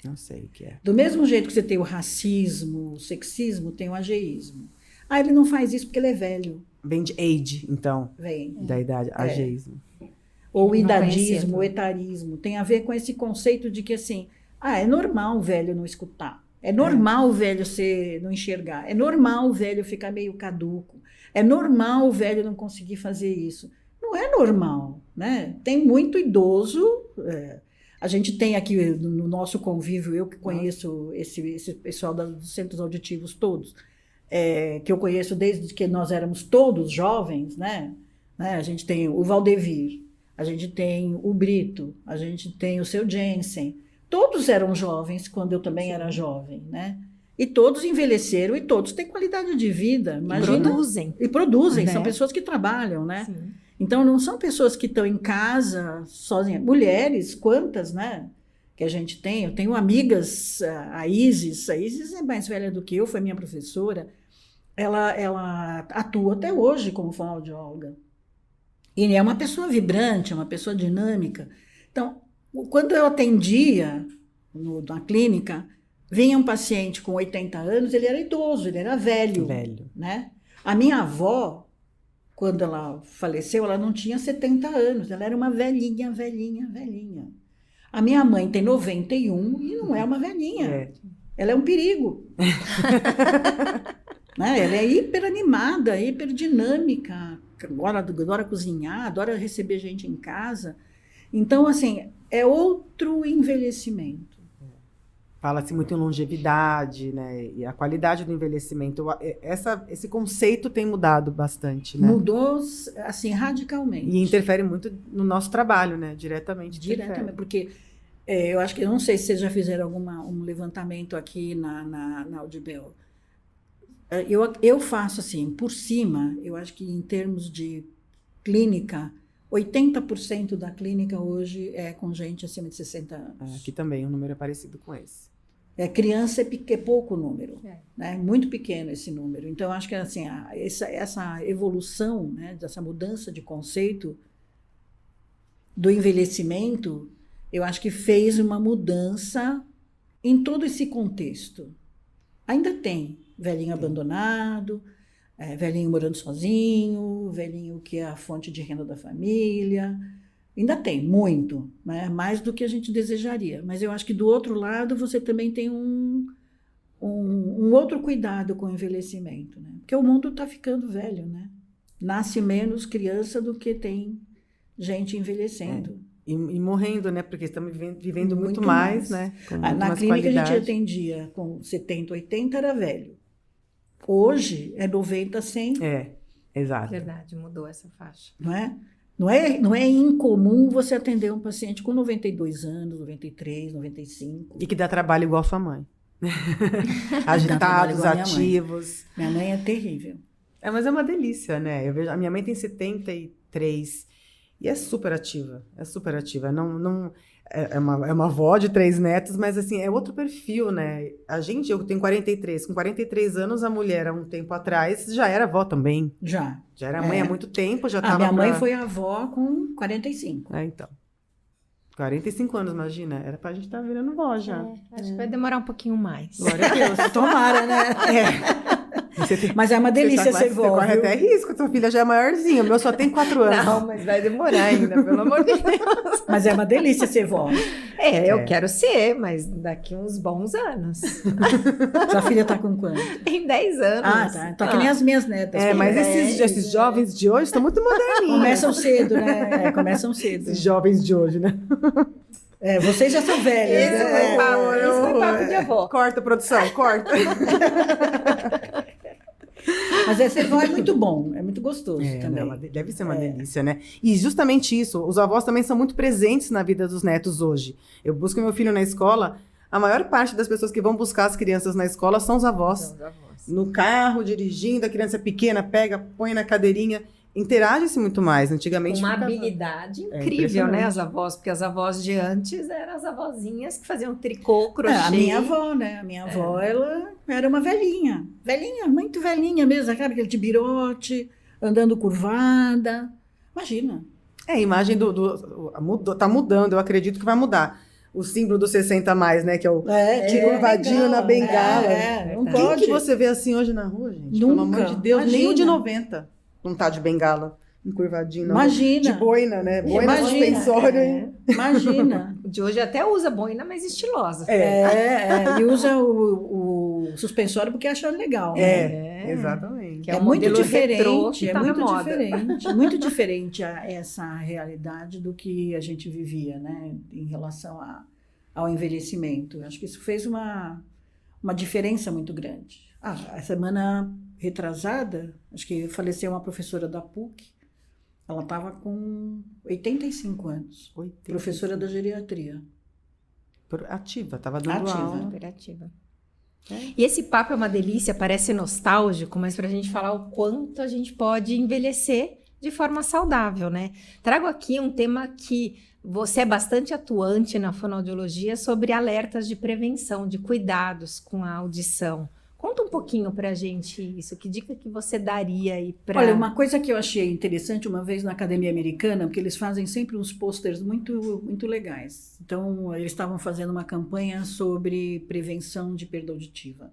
Não sei o que é. Do mesmo jeito que você tem o racismo, o sexismo, tem o ageísmo. Ele não faz isso porque ele é velho. Vem de age, então. Vem. Da idade, ageísmo. Ou idadismo, o etarismo. Tem a ver com esse conceito de que, assim, é normal o velho não escutar. É normal o velho não enxergar. É normal o velho ficar meio caduco. É normal o velho não conseguir fazer isso. Não é normal, né? Tem muito idoso... A gente tem aqui no nosso convívio, eu que conheço esse pessoal dos centros auditivos todos, que eu conheço desde que nós éramos todos jovens, né? A gente tem o Valdevir, a gente tem o Brito, a gente tem o seu Jensen, todos eram jovens quando eu também era jovem, né? E todos envelheceram e todos têm qualidade de vida. Imagina. E produzem. E produzem, Né? são pessoas que trabalham, né? Sim. Então, não são pessoas que estão em casa sozinhas. Mulheres, quantas, né? Que a gente tem. Eu tenho amigas, a Isis é mais velha do que eu, foi minha professora. Ela atua até hoje como fonoaudióloga. E é uma pessoa vibrante, é uma pessoa dinâmica. Então, quando eu atendia na clínica, vinha um paciente com 80 anos, ele era idoso, ele era velho. Né? A minha avó, quando ela faleceu, ela não tinha 70 anos, ela era uma velhinha. A minha mãe tem 91 e não é uma velhinha. Ela é um perigo. Né? Ela é hiper animada, hiper dinâmica, adora cozinhar, adora receber gente em casa. Então, assim, é outro envelhecimento. Fala-se muito em longevidade, né? E a qualidade do envelhecimento. Esse conceito tem mudado bastante, né? Mudou, assim, radicalmente. E interfere muito no nosso trabalho, né? Diretamente. Porque eu acho que, eu não sei se vocês já fizeram um levantamento aqui na Audibel. Eu faço assim, por cima, eu acho que em termos de clínica, 80% da clínica hoje é com gente acima de 60 anos. Aqui também, o número é parecido com esse. Criança é pouco o número, né? Muito pequeno esse número. Então, acho que assim, essa evolução, né, dessa mudança de conceito do envelhecimento, eu acho que fez uma mudança em todo esse contexto. Ainda tem velhinho abandonado, velhinho morando sozinho, velhinho que é a fonte de renda da família. Ainda tem muito, né? Mais do que a gente desejaria. Mas eu acho que do outro lado você também tem um outro cuidado com o envelhecimento, né? Porque o mundo está ficando velho, né? Nasce menos criança do que tem gente envelhecendo. E morrendo, né? Porque estamos vivendo muito mais, né? Na clínica a gente atendia com 70, 80, era velho. Hoje é 90, 100. Exato. Verdade, mudou essa faixa. Não é incomum você atender um paciente com 92 anos, 93, 95. E que dá trabalho igual a sua mãe. Agitados, ativos. Minha mãe é terrível. Mas é uma delícia, né? A minha mãe tem 73 e é super ativa. É uma avó de 3 netos, mas assim, é outro perfil, né? Eu tenho 43. Com 43 anos, a mulher, há um tempo atrás, já era avó também. Já era mãe há muito tempo, já estava. Minha mãe foi avó com 45. Então. 45 anos, imagina. Era pra gente estar virando vó já. Acho que vai demorar um pouquinho mais. Glória a Deus. Tomara, né? Mas é uma delícia ser vó. Você corre até risco, sua filha já é maiorzinha. O meu só tem 4 anos. Não, mas vai demorar ainda, pelo amor de Deus. Mas é uma delícia ser vó. Eu quero ser, mas daqui uns bons anos. Sua filha tá com quanto? Tem 10 anos. Tá. Tá que nem as minhas netas. Mas esses jovens de hoje estão muito moderninhos. Começam cedo, né? Começam cedo. Esses jovens de hoje, né? Vocês já são velhas. Isso foi papo de avó. Corta, produção, corta. Mas ser vó é muito bom, é muito gostoso também. Deve ser uma delícia, né? E justamente isso, os avós também são muito presentes na vida dos netos hoje. Eu busco meu filho na escola, a maior parte das pessoas que vão buscar as crianças na escola são os avós. No carro, dirigindo, a criança pequena pega, põe na cadeirinha. Interage-se muito mais. Antigamente. Uma habilidade incrível, né? As avós, porque as avós de antes eram as avózinhas que faziam tricô, crochê. A minha avó, né? A minha avó, ela era uma velhinha. Velhinha, muito velhinha mesmo, sabe? Aquele de birote, andando curvada. Imagina. A imagem tá mudando, eu acredito que vai mudar. O símbolo do 60 a mais, né? Que é o curvadinho na bengala. Não pode. Quem que você vê assim hoje na rua, gente? Nunca. Pelo amor de Deus, Imagina. nem o de 90 não tá de bengala, encurvadinho, não. Imagina. De boina, né? Boina suspensório. Imagina. De hoje até usa boina, mas estilosa. E usa o suspensório porque acha legal. Exatamente. Que é muito diferente. Muito diferente essa realidade do que a gente vivia, né? Em relação ao envelhecimento. Acho que isso fez uma diferença muito grande. A semana retrasada, acho que faleceu uma professora da PUC. Ela estava com 85 anos. Professora da geriatria. Ativa, estava dando Ativa. aula. Super ativa. E esse papo é uma delícia, parece nostálgico, mas para a gente falar o quanto a gente pode envelhecer de forma saudável, né? Trago aqui um tema que você é bastante atuante na fonoaudiologia sobre alertas de prevenção, de cuidados com a audição. Conta um pouquinho pra gente isso, que dica que você daria aí para... Olha, uma coisa que eu achei interessante uma vez na Academia Americana, porque eles fazem sempre uns posters muito, muito legais. Então, eles estavam fazendo uma campanha sobre prevenção de perda auditiva.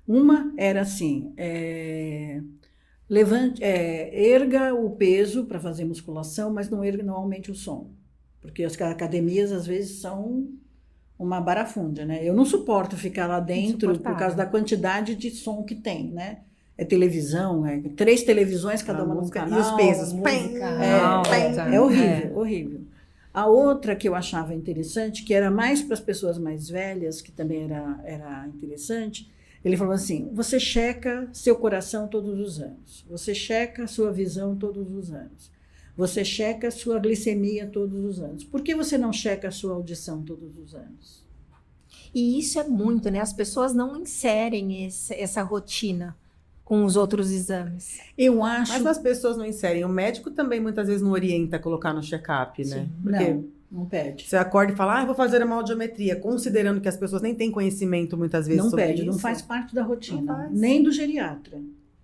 Uma era assim, erga o peso para fazer musculação, mas não aumente o som. Porque as academias, às vezes, são uma barafunda, né? Eu não suporto ficar lá dentro por causa da quantidade de som que tem, né? É televisão, 3 televisões, cada uma num canal. E os pesos. É horrível, horrível. A outra que eu achava interessante, que era mais para as pessoas mais velhas, que também era interessante, ele falou assim, você checa seu coração todos os anos, você checa sua visão todos os anos, você checa a sua glicemia todos os anos. Por que você não checa a sua audição todos os anos? E isso é muito, né? As pessoas não inserem essa rotina com os outros exames. Eu acho... Mas as pessoas não inserem. O médico também muitas vezes não orienta a colocar no check-up, né? Porque não pede. Você acorda e fala, vou fazer uma audiometria, considerando que as pessoas nem têm conhecimento muitas vezes sobre isso. Não faz parte da rotina, nem do geriatra.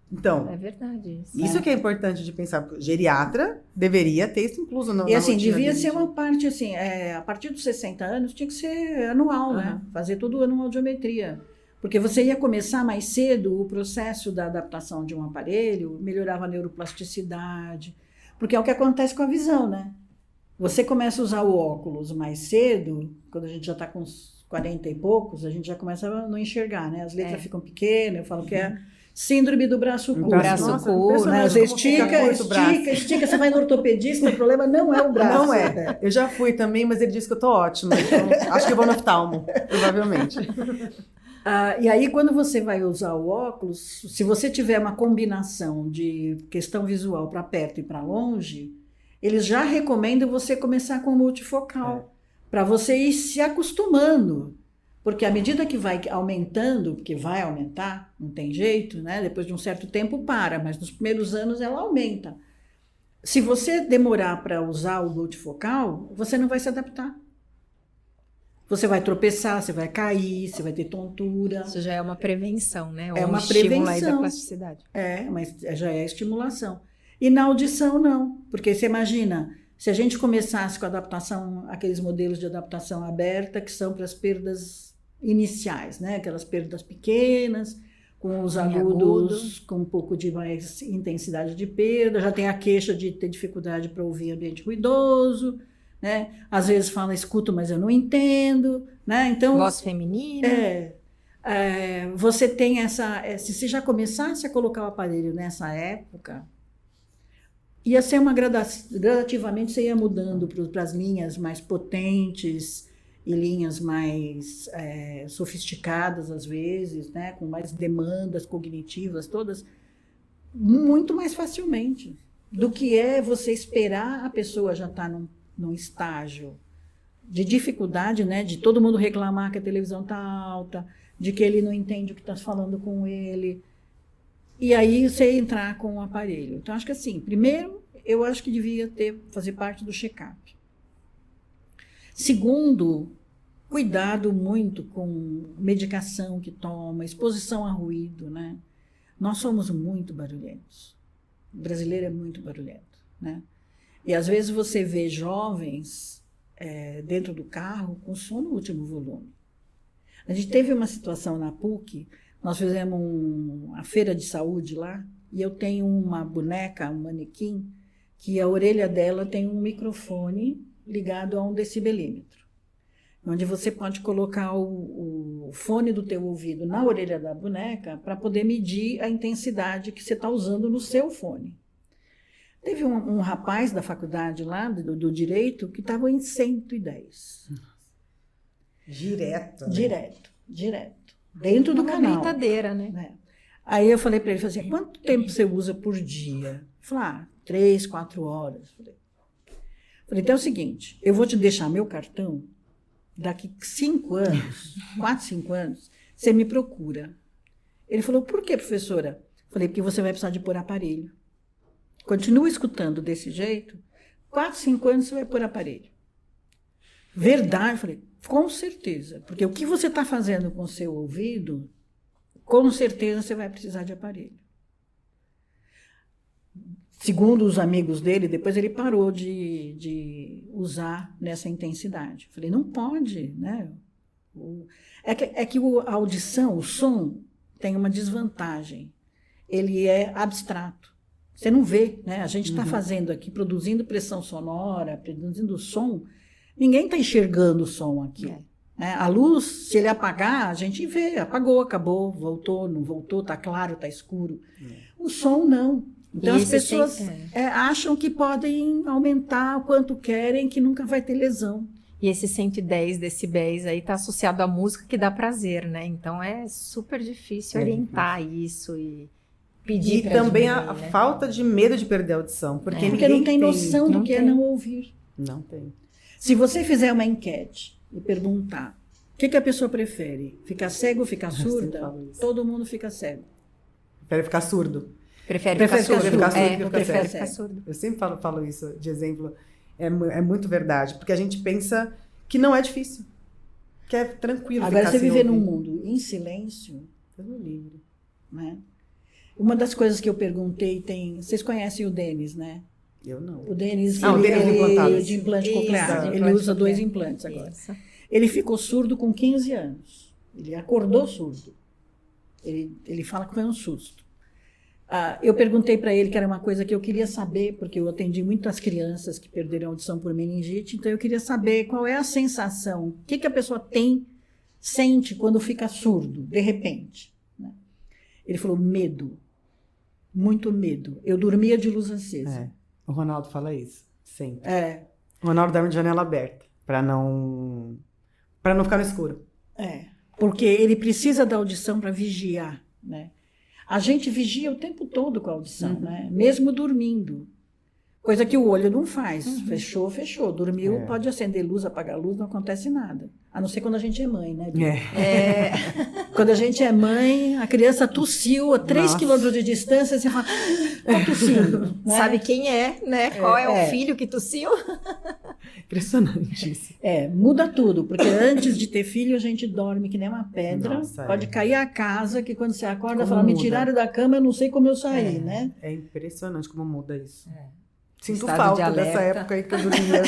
Então, é verdade isso. Isso que é importante de pensar, porque o geriatra deveria ter isso incluso na rotina. E assim, devia ser uma parte assim, a partir dos 60 anos tinha que ser anual, né? Fazer todo ano uma audiometria. Porque você ia começar mais cedo o processo da adaptação de um aparelho, melhorava a neuroplasticidade, porque é o que acontece com a visão, né? Você começa a usar o óculos mais cedo, quando a gente já está com uns 40 e poucos, a gente já começa a não enxergar, né? As letras ficam pequenas, eu falo que é síndrome do braço curto. Braço curto, né? Você estica, você vai no ortopedista, o problema não é o braço. Não é. Eu já fui também, mas ele disse que eu tô ótima. Então acho que eu vou no oftalmo, provavelmente. E aí, quando você vai usar o óculos, se você tiver uma combinação de questão visual para perto e para longe, eles já recomendam você começar com multifocal, para você ir se acostumando. Porque à medida que vai aumentando, porque vai aumentar, não tem jeito, né? Depois de um certo tempo para, mas nos primeiros anos ela aumenta. Se você demorar para usar o multifocal, você não vai se adaptar. Você vai tropeçar, você vai cair, você vai ter tontura. Isso já é uma prevenção, né? É uma prevenção. Aí da plasticidade. Mas já é estimulação. E na audição, não. Porque você imagina, se a gente começasse com a adaptação, aqueles modelos de adaptação aberta, que são para as perdas iniciais, né? Aquelas perdas pequenas, com os agudos, com um pouco de mais intensidade de perda, já tem a queixa de ter dificuldade para ouvir ambiente ruidoso, né? Às vezes fala, escuto, mas eu não entendo, né? Então, voz feminina. Você tem se você já começasse a colocar o aparelho nessa época, ia ser gradativamente você ia mudando para as linhas mais potentes e linhas mais sofisticadas, às vezes, né? Com mais demandas cognitivas, todas, muito mais facilmente do que você esperar a pessoa já estar num estágio de dificuldade, né? De todo mundo reclamar que a televisão está alta, de que ele não entende o que está falando com ele, e aí você entrar com o aparelho. Então, acho que assim, primeiro, eu acho que devia fazer parte do check-up. Segundo, cuidado muito com medicação que toma, exposição a ruído, né? Nós somos muito barulhentos. O brasileiro é muito barulhento, né? E às vezes você vê jovens dentro do carro com som no último volume. A gente teve uma situação na PUC, nós fizemos uma feira de saúde lá, e eu tenho uma boneca, um manequim, que a orelha dela tem um microfone ligado a um decibelímetro, onde você pode colocar o fone do teu ouvido na orelha da boneca para poder medir a intensidade que você está usando no seu fone. Teve um rapaz da faculdade lá, do Direito, que estava em 110. Direto. Né? Direto. Dentro do canal. Uma gritadeira, né? Aí eu falei para ele, assim, quanto tempo você usa por dia? Ele falou, 3, 4 horas. Falei, então é o seguinte, eu vou te deixar meu cartão daqui 5 anos, 4, 5 anos, você me procura. Ele falou, por que, professora? Falei, porque você vai precisar de pôr aparelho. Continua escutando desse jeito, 4, 5 anos você vai pôr aparelho. Verdade? Falei, com certeza. Porque o que você está fazendo com o seu ouvido, com certeza você vai precisar de aparelho. Segundo os amigos dele, depois ele parou de usar nessa intensidade. Falei, não pode, né? É que a audição, o som, tem uma desvantagem. Ele é abstrato. Você não vê, né? A gente está fazendo aqui, produzindo pressão sonora, produzindo som. Ninguém está enxergando o som aqui. Né? A luz, se ele apagar, a gente vê. Apagou, acabou, voltou, não voltou, está claro, está escuro. O som, não. Então, as pessoas acham que podem aumentar o quanto querem, que nunca vai ter lesão. E esse 110 decibéis aí está associado à música que dá prazer, né? Então, é super difícil orientar isso e pedir E também a falta de medo de perder a audição. Porque não tem noção do que é não ouvir. Não tem. Se você fizer uma enquete e perguntar o que a pessoa prefere, ficar cego ou ficar surda, todo mundo fica cego. Prefere ficar surdo. Prefere ficar surdo. Prefere ficar surdo. Eu sempre falo isso de exemplo. É muito verdade. Porque a gente pensa que não é difícil. Que é tranquilo. Agora, você viver num mundo em silêncio, Deus me livre. Né? Uma das coisas que eu perguntei Vocês conhecem o Denis, né? Eu não. O Denis, ele de implante coclear. Ele usa 2 implantes agora. Isso. Ele ficou surdo com 15 anos. Ele acordou surdo. Ele fala que foi um susto. Eu perguntei para ele, que era uma coisa que eu queria saber, porque eu atendi muitas crianças que perderam a audição por meningite, então eu queria saber qual é a sensação, o que a pessoa sente quando fica surdo, de repente. Né? Ele falou, medo. Muito medo. Eu dormia de luz acesa. O Ronaldo fala isso, sempre. O Ronaldo dorme de janela aberta, para não ficar no escuro. Porque ele precisa da audição para vigiar, né? A gente vigia o tempo todo com a audição, né? Mesmo dormindo. Coisa que o olho não faz. Fechou, fechou. Dormiu, pode acender luz, apagar luz, não acontece nada. A não ser quando a gente é mãe, né? Quando a gente é mãe, a criança tossiu a 3 quilômetros de distância, você fala, tá tossindo. Né? Sabe quem é, né? Qual é o filho que tossiu? Impressionante isso. Muda tudo, porque antes de ter filho, a gente dorme que nem uma pedra. Nossa, pode cair a casa, que quando você acorda, fala, me tiraram da cama, eu não sei como eu saí, né? É impressionante como muda isso. Sinto falta dessa época aí que eu dormia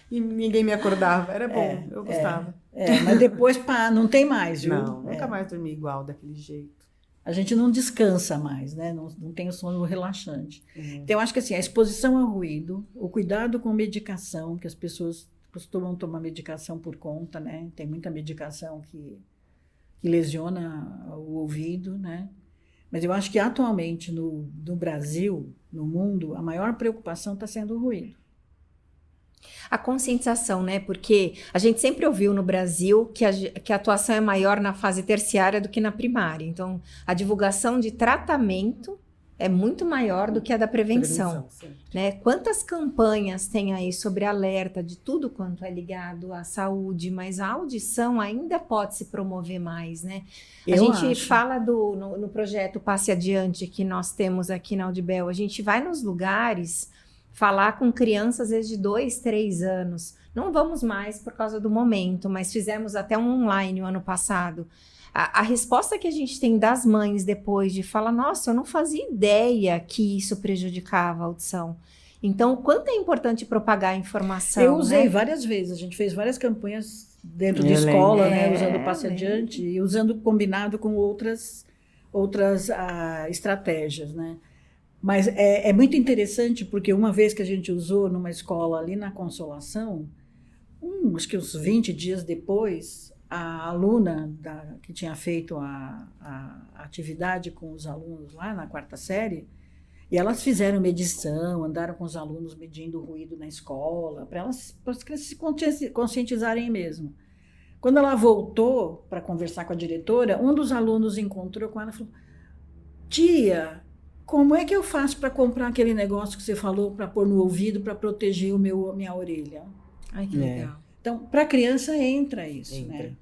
e ninguém me acordava. Era bom, eu gostava. Mas depois, não tem mais, viu? Não, nunca mais dormi igual, daquele jeito. A gente não descansa mais, né? Não tem o sono relaxante. Então, eu acho que assim, a exposição ao ruído, o cuidado com medicação, que as pessoas costumam tomar medicação por conta, né? Tem muita medicação que lesiona o ouvido, né? Mas eu acho que atualmente no Brasil, no mundo, a maior preocupação está sendo o ruído. A conscientização, né? Porque a gente sempre ouviu no Brasil que a atuação é maior na fase terciária do que na primária. Então, a divulgação de tratamento é muito maior do que a da prevenção, né? Quantas campanhas tem aí sobre alerta de tudo quanto é ligado à saúde, mas a audição ainda pode se promover mais, né? A gente fala no projeto Passe Adiante que nós temos aqui na Audibel, a gente vai nos lugares falar com crianças às vezes de 2, 3 anos. Não vamos mais por causa do momento, mas fizemos até um online o ano passado. A resposta que a gente tem das mães depois de falar, nossa, eu não fazia ideia que isso prejudicava a audição. Então, o quanto é importante propagar a informação, eu usei várias vezes, a gente fez várias campanhas dentro de escola, né, usando o Passe Adiante e usando combinado com outras estratégias, né? Mas é muito interessante porque uma vez que a gente usou numa escola ali na Consolação, acho que uns 20 dias depois, a aluna que tinha feito a atividade com os alunos lá na 4ª série, e elas fizeram medição, andaram com os alunos medindo o ruído na escola, para as crianças se conscientizarem mesmo. Quando ela voltou para conversar com a diretora, um dos alunos encontrou com ela e falou, tia, como é que eu faço para comprar aquele negócio que você falou para pôr no ouvido para proteger minha orelha? Ai, que legal. Então, para a criança entra isso, Entra. né?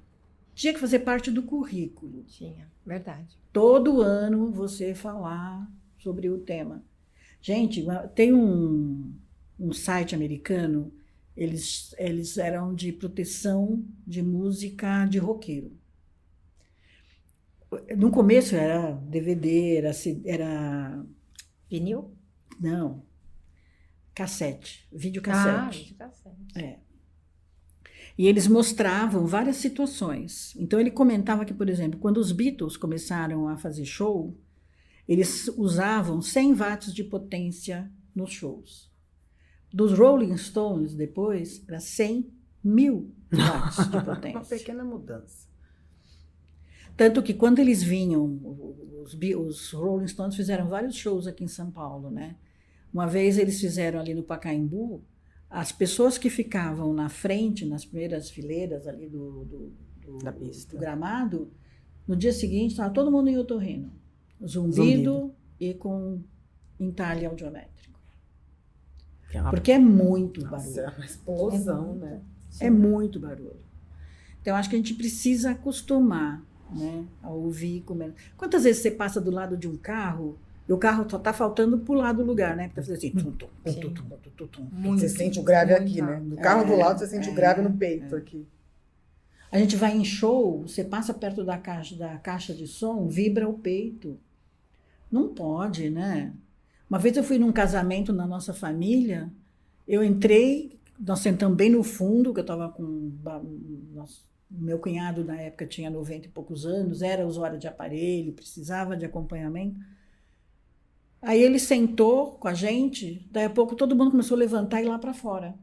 Tinha que fazer parte do currículo. Tinha, verdade. Todo ano você falar sobre o tema. Gente, tem um site americano, eles eram de proteção de música de roqueiro. No começo era DVD, era Vinil? não, videocassete. Videocassete. E eles mostravam várias situações. Então ele comentava que, por exemplo, quando os Beatles começaram a fazer show, eles usavam 100 watts de potência nos shows. Dos Rolling Stones, depois, era 100.000 watts de potência. Uma pequena mudança. Tanto que quando eles vinham, os Rolling Stones fizeram vários shows aqui em São Paulo, né? Uma vez eles fizeram ali no Pacaembu, as pessoas que ficavam na frente, nas primeiras fileiras ali Da pista. do gramado, no dia seguinte estava todo mundo em otorrino. Zumbido e com entalhe audiométrico. Porque é muito barulho. Nossa, é uma explosão, né? É muito barulho. Então, acho que a gente precisa acostumar, né, a ouvir. Quantas vezes você passa do lado de um carro e o carro só está faltando pular do lugar, né? Porque fazer assim, tum, tum, tum, tum, tum, tum, tum. Muito, Você sente o grave muito aqui, né? alto. Do carro do lado, você sente o grave no peito aqui. A gente vai em show, você passa perto da caixa de som, vibra o peito. Não pode, né? Uma vez eu fui num casamento na nossa família, eu entrei, nós sentamos bem no fundo, que eu estava com... Meu cunhado, na época, tinha 90 e poucos anos, era usuário de aparelho, precisava de acompanhamento. Aí ele sentou com a gente, daí a pouco todo mundo começou a levantar e ir lá para fora.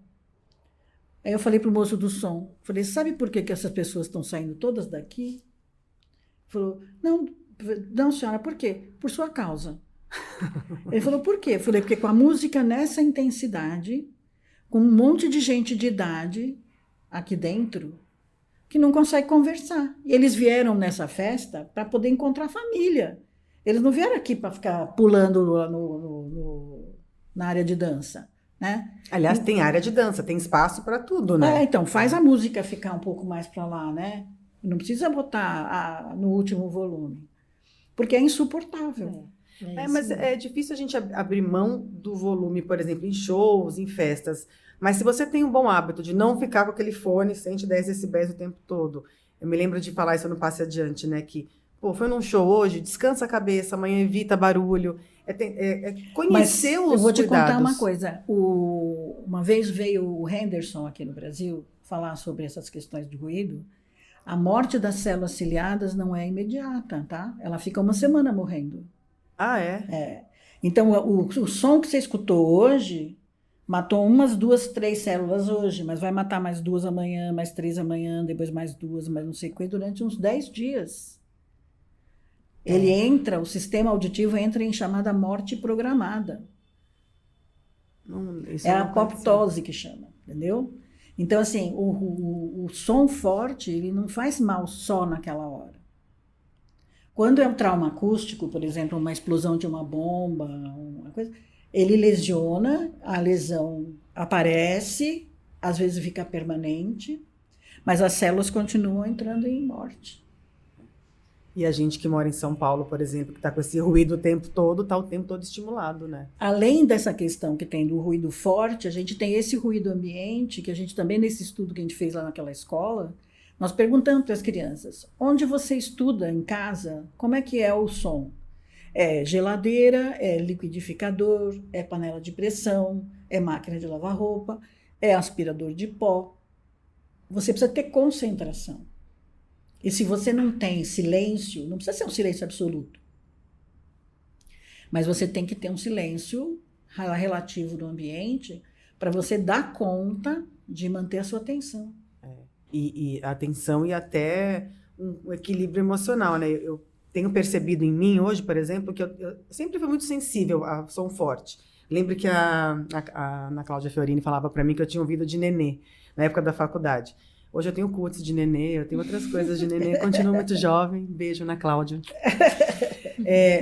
Aí eu falei para o moço do som, falei, sabe por que essas pessoas estão saindo todas daqui? Ele falou, não senhora, por quê? Por sua causa. Ele falou, por quê? Eu falei, porque com a música nessa intensidade, com um monte de gente de idade aqui dentro, que não consegue conversar. E eles vieram nessa festa para poder encontrar a família. Eles não vieram aqui para ficar pulando na área de dança, né? Aliás, tem área de dança, tem espaço para tudo, né? Então, faz a música ficar um pouco mais para lá, né? Não precisa botar no último volume, porque é insuportável. Mas é difícil a gente abrir mão do volume, por exemplo, em shows, em festas. Mas se você tem um bom hábito de não ficar com aquele fone 110 decibéis o tempo todo. Eu me lembro de falar isso no Passe Adiante, né? Que, foi num show hoje, descansa a cabeça, amanhã evita barulho. Conhecer os eu vou te cuidados. contar uma coisa. Uma vez veio o Henderson aqui no Brasil falar sobre essas questões de ruído. A morte das células ciliadas não é imediata, tá? Ela fica uma semana morrendo. Ah, é? Então, o som que você escutou hoje matou umas 2, 3 células hoje, mas vai matar mais 2 amanhã, mais 3 amanhã, depois mais 2, mais não sei quanto, durante uns 10 dias. O sistema auditivo entra em chamada morte programada. Isso É a apoptose que chama, entendeu? Então, assim, o som forte, ele não faz mal só naquela hora. Quando é um trauma acústico, por exemplo, uma explosão de uma bomba, uma coisa, ele lesiona, a lesão aparece, às vezes fica permanente, mas as células continuam entrando em morte. E a gente que mora em São Paulo, por exemplo, que está com esse ruído o tempo todo, está o tempo todo estimulado, né? Além dessa questão que tem do ruído forte, a gente tem esse ruído ambiente, que a gente também, nesse estudo que a gente fez lá naquela escola, nós perguntamos para as crianças, onde você estuda em casa, como é que é o som? É geladeira, é liquidificador, é panela de pressão, é máquina de lavar roupa, é aspirador de pó. Você precisa ter concentração. E se você não tem silêncio, não precisa ser um silêncio absoluto, mas você tem que ter um silêncio relativo do ambiente para você dar conta de manter a sua atenção. E a atenção e até um equilíbrio emocional, né? Eu tenho percebido em mim hoje, por exemplo, que eu sempre fui muito sensível a som forte. Lembro que a Ana Cláudia Fiorini falava para mim que eu tinha ouvido de nenê, na época da faculdade. Hoje eu tenho cursos de nenê, eu tenho outras coisas de nenê, continuo muito jovem. Beijo, Ana Cláudia.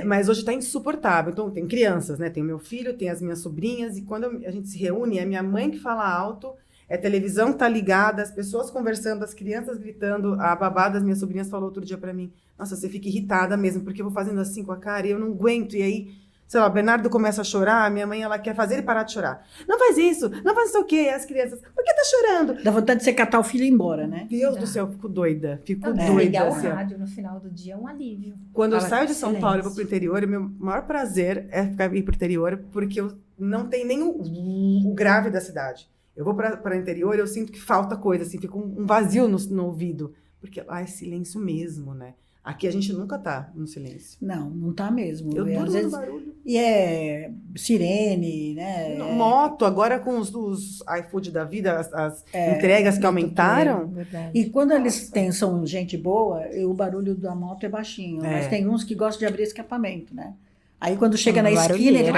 Mas hoje está insuportável. Então, tem crianças, né? Tem o meu filho, tem as minhas sobrinhas, e quando a gente se reúne, é minha mãe que fala alto, É televisão que tá ligada, as pessoas conversando, as crianças gritando. A babá das minhas sobrinhas falou outro dia pra mim, nossa, você fica irritada mesmo, porque eu vou fazendo assim com a cara e eu não aguento. E aí, sei lá, o Bernardo começa a chorar, a minha mãe, ela quer fazer ele parar de chorar. Não faz isso, não faz isso o quê? As crianças, por que tá chorando? Dá vontade de você catar o filho e ir embora, né? Deus do céu, eu fico doida, Ligar o assim, ó. rádio no final do dia é um alívio. Quando eu Fala, saio de São Paulo e vou silêncio. pro interior, o meu maior prazer é ir pro interior, porque eu não tem nem o grave da cidade. Eu vou para o interior e eu sinto que falta coisa, assim, fica um vazio no ouvido. Porque lá é silêncio mesmo, né? Aqui a gente nunca tá no silêncio. Não tá mesmo. Eu E, durmo às no vezes, barulho. e é sirene, né? Moto, agora com os iFood da vida, as É, entregas que muito aumentaram. Verdade. E quando eles são gente boa, o barulho da moto é baixinho. Mas tem uns que gostam de abrir escapamento, né? Aí quando chega na esquina, ele...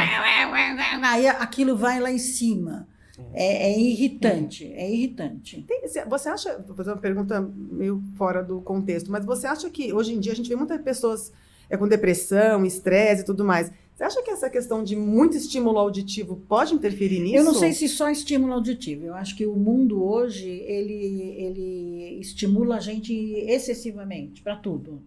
aí aquilo vai lá em cima. É irritante, é irritante. Você acha, vou fazer uma pergunta meio fora do contexto, mas você acha que hoje em dia a gente vê muitas pessoas com depressão, estresse e tudo mais. Você acha que essa questão de muito estímulo auditivo pode interferir nisso? Eu não sei se só estímulo auditivo. Eu acho que o mundo hoje, ele estimula a gente excessivamente, para tudo.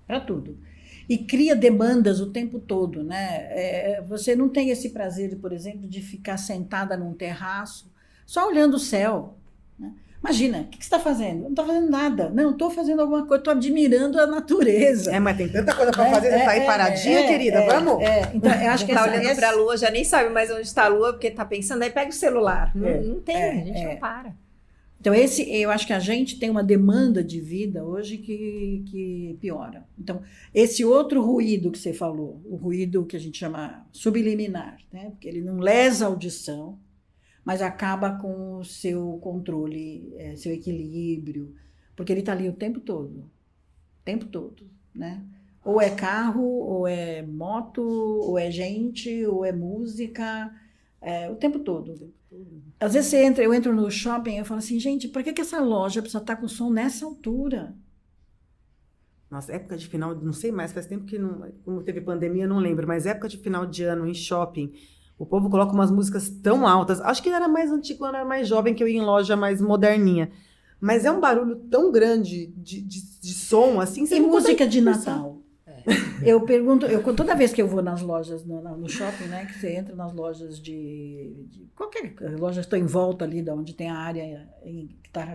Para tudo. E cria demandas o tempo todo, né? Você não tem esse prazer, por exemplo, de ficar sentada num terraço, só olhando o céu. Né? Imagina, o que você está fazendo? Não estou fazendo nada. Não, estou fazendo alguma coisa, estou admirando a natureza. Mas tem tanta coisa para fazer, você está aí paradinha, querida, vamos? Então, eu acho que tá olhando para a lua, já nem sabe mais onde está a lua, porque está pensando, aí pega o celular. Não tem, a gente não para. Então, eu acho que a gente tem uma demanda de vida hoje que piora. Então, esse outro ruído que você falou, o ruído que a gente chama subliminar, né? Porque ele não lesa a audição, mas acaba com o seu controle, seu equilíbrio, porque ele está ali o tempo todo, né? Ou é carro, ou é moto, ou é gente, ou é música, o tempo todo. Às vezes eu entro no shopping e eu falo assim, gente, por que essa loja precisa estar com som nessa altura? Nossa, época de final, não sei mais, faz tempo que não, como teve pandemia, não lembro, mas época de final de ano em shopping, o povo coloca umas músicas tão altas. Acho que era mais antigo, quando eu era mais jovem, que eu ia em loja mais moderninha. Mas é um barulho tão grande de som, assim. E música de Natal. Eu pergunto, toda vez que eu vou nas lojas, no shopping, né, que você entra nas lojas de qualquer loja que está em volta ali, de onde tem a área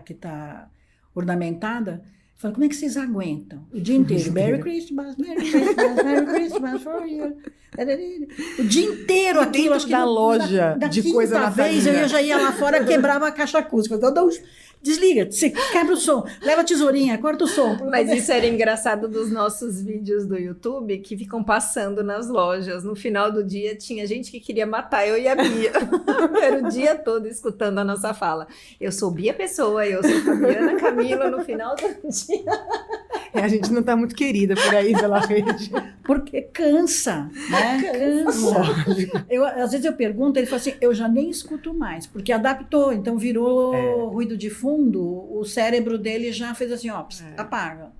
que tá ornamentada, eu falo, como é que vocês aguentam? O dia inteiro, Merry Christmas, Merry Christmas, Merry Christmas for you. O dia inteiro aquilo, acho que da loja da de coisa natalina. Vez eu já ia lá fora, quebrava a caixa acústica. Desliga, você quebra o som, leva a tesourinha, corta o som. Mas isso era engraçado dos nossos vídeos do YouTube, que ficam passando nas lojas. No final do dia, tinha gente que queria matar eu e a Bia. Era o dia todo escutando a nossa fala. Eu sou Bia Pessoa, eu sou Fabiana Camila, no final do dia. A gente não tá muito querida por aí pela rede. Porque cansa, né? Cansa. Às vezes eu pergunto, ele fala assim, eu já nem escuto mais, porque adaptou, então virou ruído de fundo, o cérebro dele já fez assim, ó, apaga.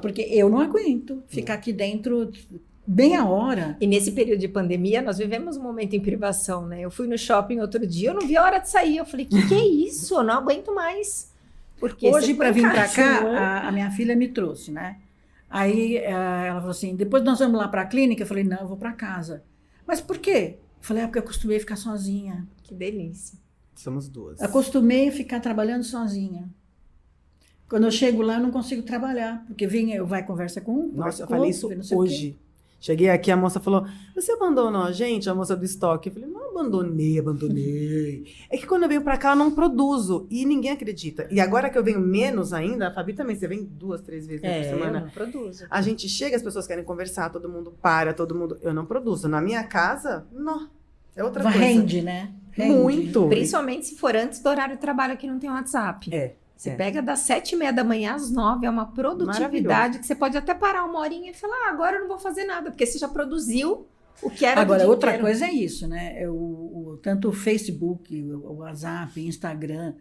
Porque eu não aguento ficar aqui dentro meia hora. E nesse período de pandemia, nós vivemos um momento em privação, né? Eu fui no shopping outro dia, eu não vi a hora de sair, eu falei, que é isso? Eu não aguento mais. Porque hoje, para vir para cá, a minha filha me trouxe, né? Aí ela falou assim, depois nós vamos lá para a clínica? Eu falei, não, eu vou para casa. Mas por quê? Eu falei, porque eu acostumei a ficar sozinha. Que delícia. Somos duas. Acostumei a ficar trabalhando sozinha. Quando eu chego lá, eu não consigo trabalhar, porque vai conversa com um. Nossa, eu falei isso hoje. Cheguei aqui, a moça falou, você abandonou a gente, a moça do estoque? Eu falei, não abandonei. É que quando eu venho pra cá, eu não produzo. E ninguém acredita. E agora que eu venho menos ainda, a Fabi também, você vem 2, 3 vezes por semana. Eu não produzo. A gente chega, as pessoas querem conversar, todo mundo para, eu não produzo. Na minha casa, não. É outra coisa. Rende, né? Rende. Muito. Principalmente se for antes do horário de trabalho que não tem WhatsApp. Você pega das 7h30 da manhã às 9h, é uma produtividade que você pode até parar uma horinha e falar, agora eu não vou fazer nada, porque você já produziu o que era agora, do dia outra inteiro. coisa é isso, né? Tanto o Facebook, o WhatsApp, o Instagram,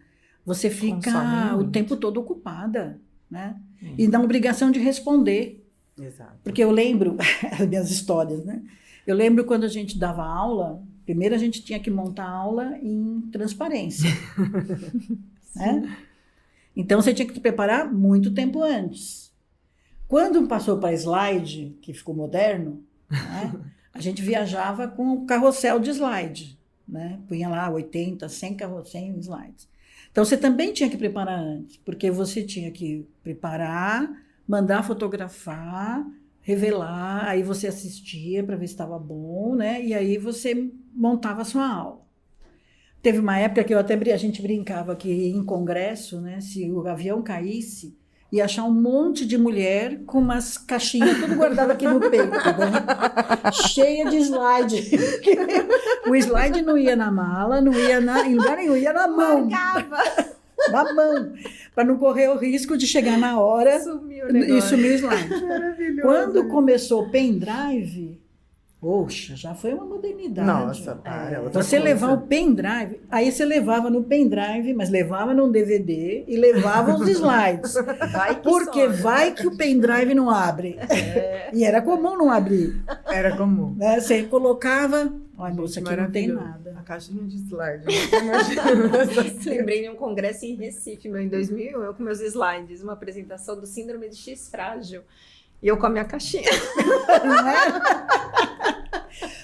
você fica o tempo todo ocupada, né? E na obrigação de responder. Exato. Porque eu lembro, as minhas histórias, né? Eu lembro quando a gente dava aula, Primeiro a gente tinha que montar a aula em transparência. Né? Então você tinha que te preparar muito tempo antes. Quando passou para slide, que ficou moderno, né, a gente viajava com o carrossel de slide. Né? Punha lá 80, 100 slides. Então você também tinha que preparar antes, porque você tinha que preparar, mandar fotografar, revelar, aí você assistia para ver se estava bom, né? E aí você montava a sua aula. Teve uma época que a gente brincava que em congresso, né, se o avião caísse, ia achar um monte de mulher com umas caixinhas tudo guardado aqui no peito, né? Cheia de slide. O slide não ia na mala, não ia em lugar nenhum, ia na mão. Na mão, para não correr o risco de chegar na hora e sumir o slide. Maravilhoso. Quando começou o pendrive, poxa, já foi uma modernidade. Nossa, outra você coisa. levar o pendrive, aí você levava no pendrive, mas levava num DVD e levava os slides. Porque vai que o pendrive não abre. E era comum não abrir. Era comum. Né? Você colocava, olha, moça, aqui não tem Maravilhoso. nada. A caixinha de slide. Lembrei de um congresso em Recife, em 2001, eu com meus slides, uma apresentação do síndrome de X frágil. E eu com a minha caixinha. Não é?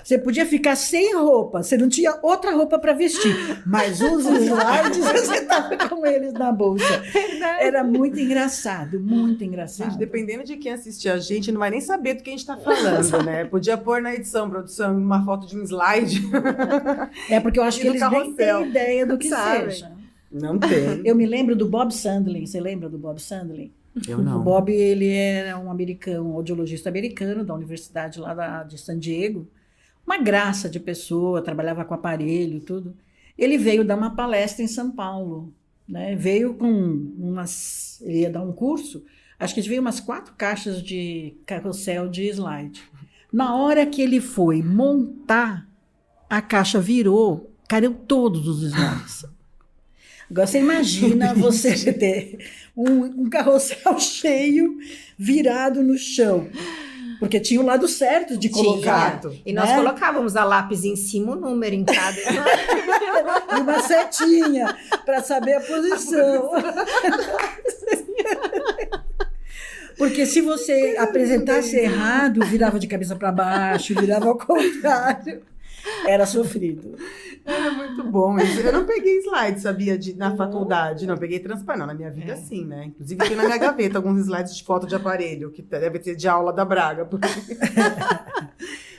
Você podia ficar sem roupa, você não tinha outra roupa para vestir, mas os slides você estava com eles na bolsa. Verdade. Era muito engraçado, muito engraçado. Gente, dependendo de quem assistir a gente, não vai nem saber do que a gente está falando, né? Podia pôr na edição, produção, uma foto de um slide. É porque eu acho E que do eles nem carrossel. têm ideia do que Sabem. seja. Não tem. Eu me lembro do Bob Sandlin, você lembra do Bob Sandlin? Eu O Bob, ele era um americano, um audiologista americano da universidade lá de San Diego. Uma graça de pessoa, trabalhava com aparelho e tudo. Ele veio dar uma palestra em São Paulo, né? Veio com ele ia dar um curso, acho que veio umas 4 caixas de carrossel de slide. Na hora que ele foi montar, a caixa virou, caiu todos os slides. Agora você imagina você ter um carrossel cheio, virado no chão. Porque tinha o lado certo de colocar. E nós colocávamos a lápis em cima, o número em cada. E uma setinha para saber a posição. Porque se você apresentasse errado, virava de cabeça para baixo, virava ao contrário. Era sofrido. Era muito bom isso. Eu não peguei slide, sabia, na faculdade. Não, peguei transparente. Não, na minha vida, sim, né? Inclusive, tem na minha gaveta alguns slides de foto de aparelho, que deve ser de aula da Braga. Porque...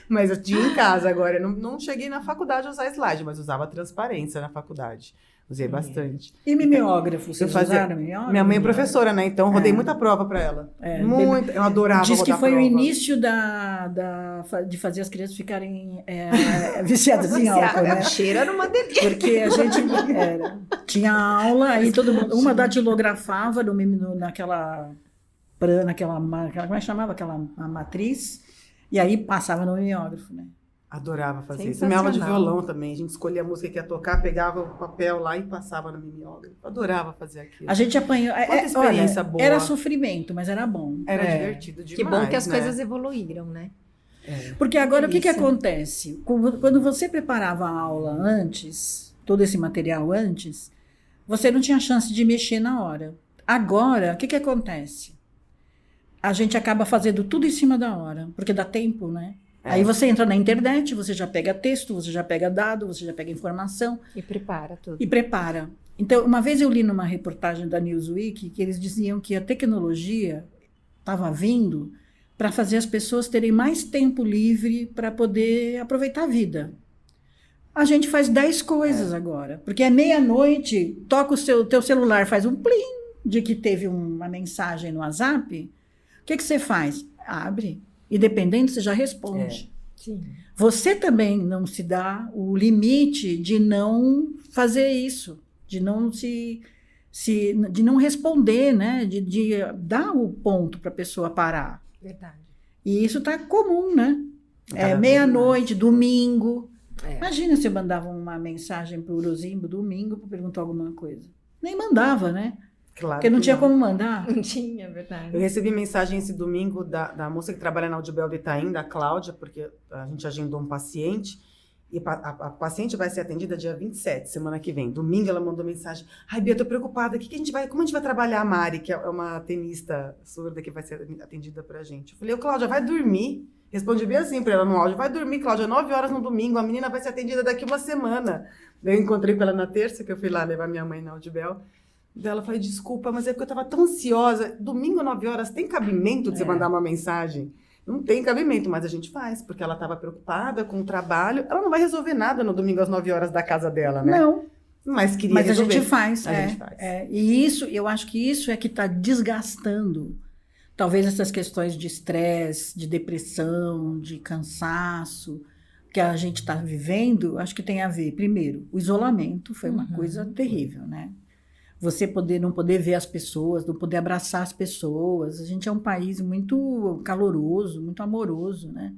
Mas eu tinha em casa agora. Eu não cheguei na faculdade a usar slide, mas usava transparência na faculdade. Usei bastante. E mimeógrafo, vocês usaram mimeógrafo? Minha mãe é professora, né? Então, rodei muita prova para ela. Muito. Eu adorava Diz que rodar foi prova. o início de fazer as crianças ficarem viciadas em álcool, né? O cheiro era uma delícia. Porque a gente tinha aula, aí todo mundo, uma datilografava naquela, como é que chamava? Aquela matriz, e aí passava no mimeógrafo, né? Adorava fazer isso. Minha aula de violão também. A gente escolhia a música que ia tocar, pegava o papel lá e passava no mimeógrafo. Adorava fazer aquilo. A gente apanhou. Quanta experiência boa. Era sofrimento, mas era bom. Era divertido demais. Que bom que as né? coisas evoluíram, né? Porque agora o que acontece? Quando você preparava a aula antes, todo esse material antes, você não tinha chance de mexer na hora. Agora, o que acontece? A gente acaba fazendo tudo em cima da hora, porque dá tempo, né? Aí você entra na internet, você já pega texto, você já pega dado, você já pega informação. E prepara tudo. E prepara. Então, uma vez eu li numa reportagem da Newsweek que eles diziam que a tecnologia estava vindo para fazer as pessoas terem mais tempo livre para poder aproveitar a vida. A gente faz 10 coisas agora, porque é meia-noite, toca o teu celular, faz um plim de que teve uma mensagem no WhatsApp. O que você faz? Abre. E dependendo, você já responde. Sim. Você também não se dá o limite de não fazer isso, de não de não responder, né? De dar o ponto para a pessoa parar. Verdade. E isso está comum, né? Cada Meia-noite, domingo. É. Imagina se eu mandava uma mensagem para o Urozimbo domingo para perguntar alguma coisa. Nem mandava, né? Claro Porque não que tinha como mandar. Não tinha, verdade. Eu recebi mensagem esse domingo da moça que trabalha na Audibel do Itaim, da Cláudia, porque a gente agendou um paciente. E a paciente vai ser atendida dia 27, semana que vem. Domingo ela mandou mensagem. Ai, Bia, tô preocupada. Como a gente vai trabalhar a Mari, que é uma tenista surda que vai ser atendida pra gente? Eu falei, Cláudia, vai dormir. Respondi bem assim pra ela no áudio. Vai dormir, Cláudia, 9 horas no domingo. A menina vai ser atendida daqui uma semana. Daí eu encontrei com ela na terça, que eu fui lá levar minha mãe na Audibel. Daí ela falou, desculpa, mas é porque eu tava tão ansiosa. Domingo, 9 horas, tem cabimento de você mandar uma mensagem? Não tem cabimento, mas a gente faz, porque ela estava preocupada com o trabalho. Ela não vai resolver nada no domingo às 9 horas da casa dela, né? Não. Mas queria Mas resolver. a gente faz. A gente faz. E isso, eu acho que isso é que está desgastando. Talvez essas questões de estresse, de depressão, de cansaço que a gente está vivendo, acho que tem a ver, primeiro, o isolamento foi uma coisa terrível, né? Você não poder ver as pessoas, não poder abraçar as pessoas. A gente é um país muito caloroso, muito amoroso, né?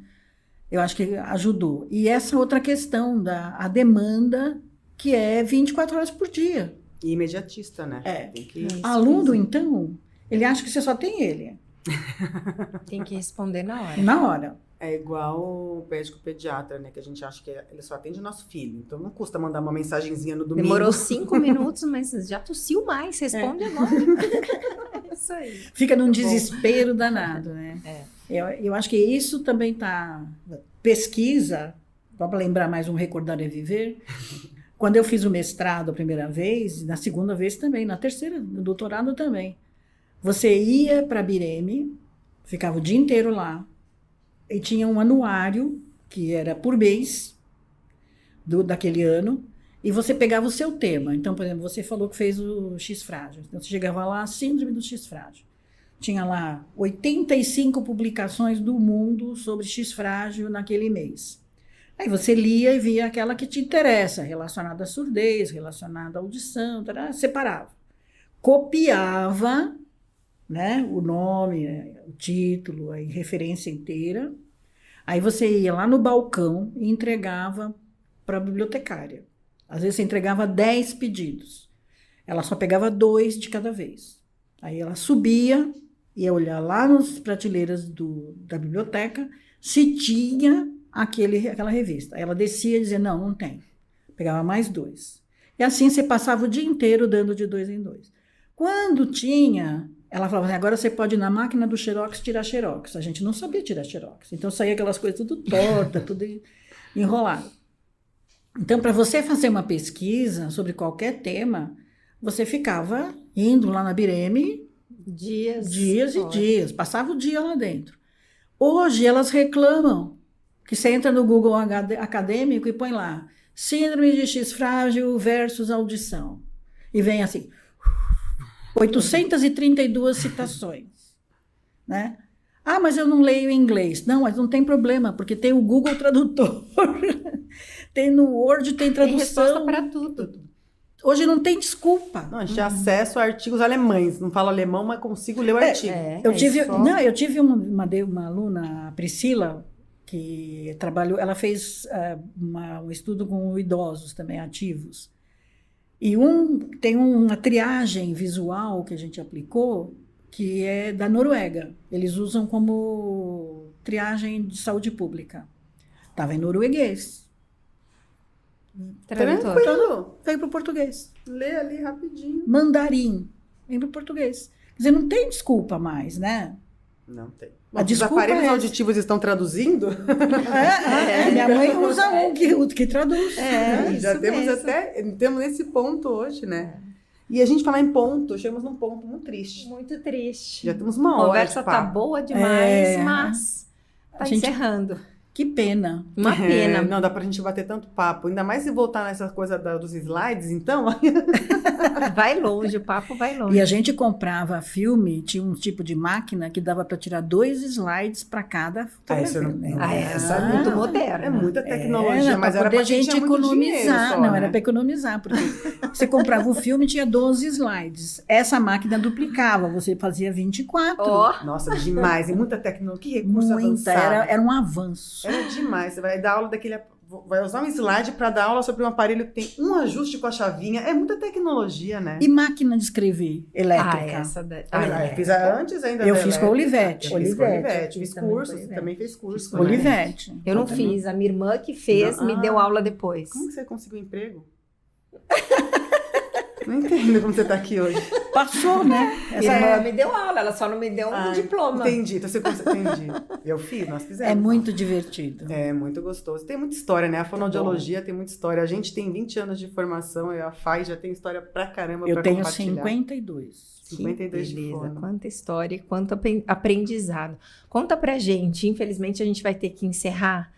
Eu acho que ajudou. E essa outra questão a demanda, que é 24 horas por dia. E imediatista, né? Tem que... Aluno, então, ele acha que você só tem ele. Tem que responder na hora. Na hora. É igual o médico pediatra, né? Que a gente acha que ele só atende o nosso filho. Então não custa mandar uma mensagenzinha no domingo. Demorou 5 minutos, mas já tossiu mais. Responde agora. É isso aí. Fica num desespero danado, né? Eu acho que isso também está... Pesquisa, para lembrar mais um Recordar é Viver. Quando eu fiz o mestrado a primeira vez, na segunda vez também, na terceira, no doutorado também. Você ia para Bireme, ficava o dia inteiro lá, e tinha um anuário, que era por mês, daquele ano, e você pegava o seu tema. Então, por exemplo, você falou que fez o X frágil. Então, você chegava lá, síndrome do X frágil. Tinha lá 85 publicações do mundo sobre X frágil naquele mês. Aí você lia e via aquela que te interessa, relacionada à surdez, relacionada à audição, separava. Copiava, né, o nome, o título, a referência inteira. Aí você ia lá no balcão e entregava para a bibliotecária. Às vezes você entregava 10 pedidos. Ela só pegava 2 de cada vez. Aí ela subia, ia olhar lá nas prateleiras da biblioteca se tinha aquela revista. Aí ela descia e dizia, não tem. Pegava mais 2. E assim você passava o dia inteiro dando de 2 em 2. Quando tinha... Ela falava assim, agora você pode ir na máquina do xerox tirar xerox. A gente não sabia tirar xerox. Então saía aquelas coisas tudo torta, tudo enrolado. Então, para você fazer uma pesquisa sobre qualquer tema, você ficava indo lá na Bireme dias e dias. Passava o dia lá dentro. Hoje elas reclamam que você entra no Google acadêmico e põe lá síndrome de X frágil versus audição. E vem assim... 832 citações, né? Ah, mas eu não leio em inglês. Não, mas não tem problema, porque tem o Google Tradutor, tem no Word, tem tradução. Tem resposta para tudo. Hoje não tem desculpa. Não, a gente tem acesso a artigos alemães. Não falo alemão, mas consigo ler o artigo. Eu tive uma aluna, a Priscila, que trabalhou, ela fez um estudo com idosos também, ativos. E tem uma triagem visual que a gente aplicou, que é da Noruega. Eles usam como triagem de saúde pública. Estava em norueguês. Tranquilo. Veio para o português. Lê ali rapidinho. Mandarim. Veio para o português. Quer dizer, não tem desculpa mais, né? Não tem. Os aparelhos auditivos estão traduzindo? Minha mãe usa que traduz. Já temos nesse ponto hoje, né? E a gente falar em ponto, chegamos num ponto muito triste. Muito triste. Já temos uma hora. A conversa tá boa demais, mas tá encerrando. Que pena. Uma pena. Não, dá pra gente bater tanto papo. Ainda mais se voltar nessa coisa dos slides, então. Vai longe, o papo vai longe. E a gente comprava filme, tinha um tipo de máquina que dava para tirar 2 slides para cada fotografia. Essa é muito moderna. É muita tecnologia, mas era pra gente economizar. Não, era para economizar, porque você comprava o filme e tinha 12 slides. Essa máquina duplicava, você fazia 24. Nossa, demais. E muita tecnologia. Que recurso avançado. Era um avanço. Era demais. Você vai dar aula vai usar um slide para dar aula sobre um aparelho que tem um ajuste com a chavinha. É muita tecnologia, né? E máquina de escrever elétrica. Essa da... Eu fiz antes ainda. Eu fiz com a Olivete. Eu fiz com a Olivete. Fiz Fiz também com a cursos, Olivete. também fez curso. Olivete. Eu não fiz, a minha irmã que fez, me deu aula depois. Como que você conseguiu emprego? Não entendo como você tá aqui hoje. Passou, né? Minha irmã me deu aula, ela só não me deu um diploma. Entendi, então você entendi. Eu fiz, nós fizemos. É muito divertido. É muito gostoso. Tem muita história, né? A fonoaudiologia tem muita história. A gente tem 20 anos de formação, e a FAI já tem história pra caramba Eu pra tenho compartilhar. 52. 52 de Beleza, fono. quanta história e quanto aprendizado. Conta pra gente, infelizmente a gente vai ter que encerrar.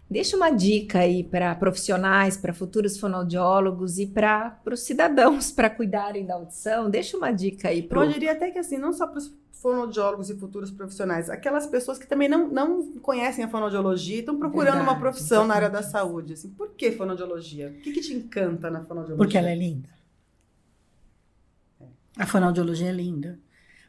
Deixa uma dica aí para profissionais, para futuros fonoaudiólogos e para os cidadãos para cuidarem da audição. Deixa uma dica aí Eu diria até que assim, não só para os fonoaudiólogos e futuros profissionais, aquelas pessoas que também não conhecem a fonoaudiologia e estão procurando Verdade, uma profissão na área da importante. saúde. Assim, por que fonoaudiologia? O que te encanta na fonoaudiologia? Porque ela é linda. A fonoaudiologia é linda.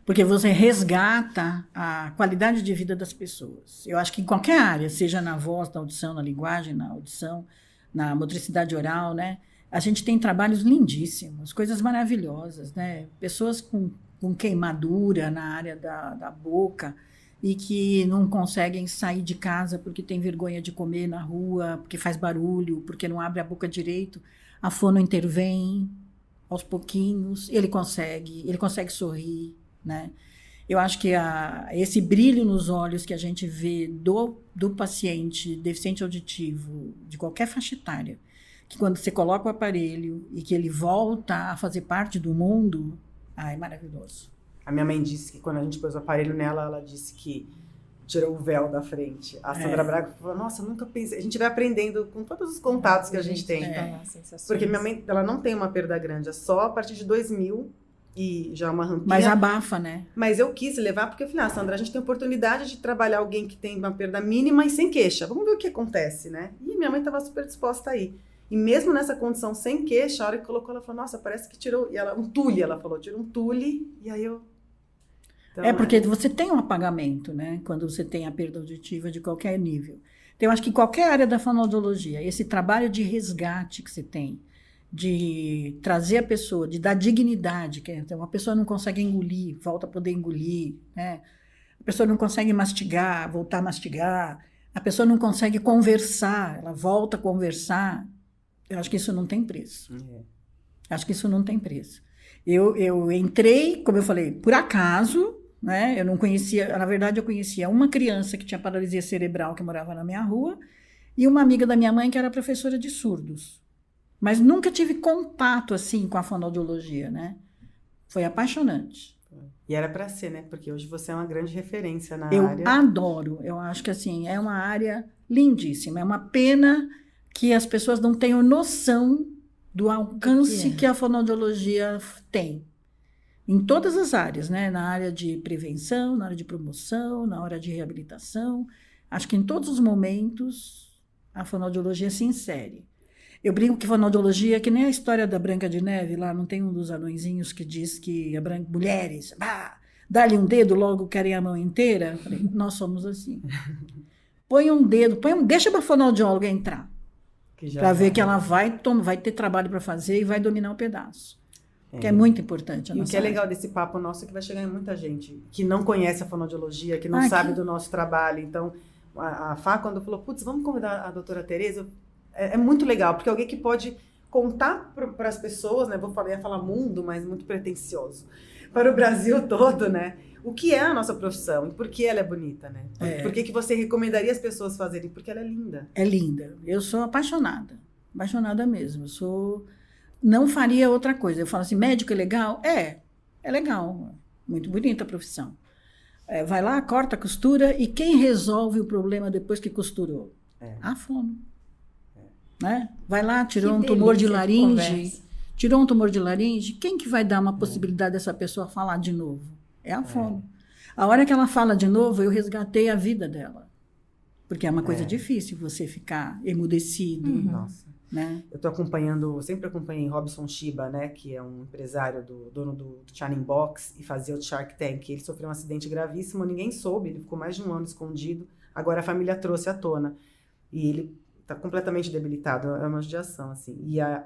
Porque você resgata a qualidade de vida das pessoas. Eu acho que em qualquer área, seja na voz, na audição, na linguagem, na audição, na motricidade oral, né? A gente tem trabalhos lindíssimos, coisas maravilhosas, né? Pessoas com queimadura na área da boca e que não conseguem sair de casa porque tem vergonha de comer na rua, porque faz barulho, porque não abre a boca direito. A fono intervém aos pouquinhos, ele consegue sorrir, né? Eu acho que esse brilho nos olhos que a gente vê do paciente deficiente auditivo, de qualquer faixa etária, que quando você coloca o aparelho e que ele volta a fazer parte do mundo, é maravilhoso. A minha mãe disse que quando a gente pôs o aparelho nela, ela disse que tirou o véu da frente. A Sandra Braga falou, nossa, nunca pensei. A gente vai aprendendo com todos os contatos que a gente tem. Porque minha mãe, ela não tem uma perda grande, é só a partir de 2000 e já uma rampinha. Mas abafa, né? Mas eu quis levar porque eu falei, Sandra, a gente tem oportunidade de trabalhar alguém que tem uma perda mínima e sem queixa. Vamos ver o que acontece, né? E minha mãe estava super disposta a ir. E mesmo nessa condição sem queixa, a hora que colocou, ela falou, nossa, parece que tirou... E ela, um tule, ela falou, tirou um tule, e aí eu... Então, porque você tem um apagamento, né? Quando você tem a perda auditiva de qualquer nível. Então, eu acho que qualquer área da fonoaudiologia, esse trabalho de resgate que você tem, de trazer a pessoa, de dar dignidade, que então, uma pessoa não consegue engolir, volta a poder engolir, né? A pessoa não consegue mastigar, voltar a mastigar, a pessoa não consegue conversar, ela volta a conversar. Eu acho que isso não tem preço. Acho que isso não tem preço. Eu entrei, como eu falei, por acaso, né? Eu não conhecia, na verdade eu conhecia uma criança que tinha paralisia cerebral que morava na minha rua e uma amiga da minha mãe que era professora de surdos. Mas nunca tive contato assim com a fonoaudiologia, né? Foi apaixonante. E era para ser, né? Porque hoje você é uma grande referência na área. Eu adoro. Eu acho que assim, é uma área lindíssima. É uma pena que as pessoas não tenham noção do alcance que a fonoaudiologia tem. Em todas as áreas, né? Na área de prevenção, na área de promoção, na área de reabilitação. Acho que em todos os momentos a fonoaudiologia se insere. Eu brinco que fonoaudiologia é que nem a história da Branca de Neve, lá não tem um dos anõezinhos que diz que mulheres, dá-lhe um dedo, logo querem a mão inteira. Eu falei, nós somos assim. Põe um dedo, deixa a fonoaudióloga entrar, para ver que ela vai ter trabalho para fazer e vai dominar um pedaço. Que é muito importante. E o que é legal desse papo nosso é que vai chegar em muita gente que não conhece a fonoaudiologia, que não sabe do nosso trabalho. Então, a Fá, quando falou, putz, vamos convidar a doutora Tereza, é muito legal, porque alguém que pode contar para as pessoas, né? Ia falar mundo, mas muito pretensioso, para o Brasil todo, né? O que é a nossa profissão e por que ela é bonita, né? Por que você recomendaria as pessoas fazerem? Porque ela é linda. É linda. Eu sou apaixonada mesmo. Não faria outra coisa. Eu falo assim, médico é legal? É legal. Muito bonita a profissão. Vai lá, corta, costura, e quem resolve o problema depois que costurou? A fono. Né? Vai lá, tirou um tumor de laringe, quem que vai dar uma possibilidade dessa pessoa falar de novo? É a fono. A hora que ela fala de novo, eu resgatei a vida dela. Porque é uma coisa difícil você ficar emudecido. Nossa. Né? Eu sempre acompanhei Robson Shiba, né, que é um empresário dono do Shining Box e fazia o Shark Tank. Ele sofreu um acidente gravíssimo, ninguém soube, ele ficou mais de um ano escondido, agora a família trouxe à tona. E ele tá completamente debilitado, é uma judiação, assim.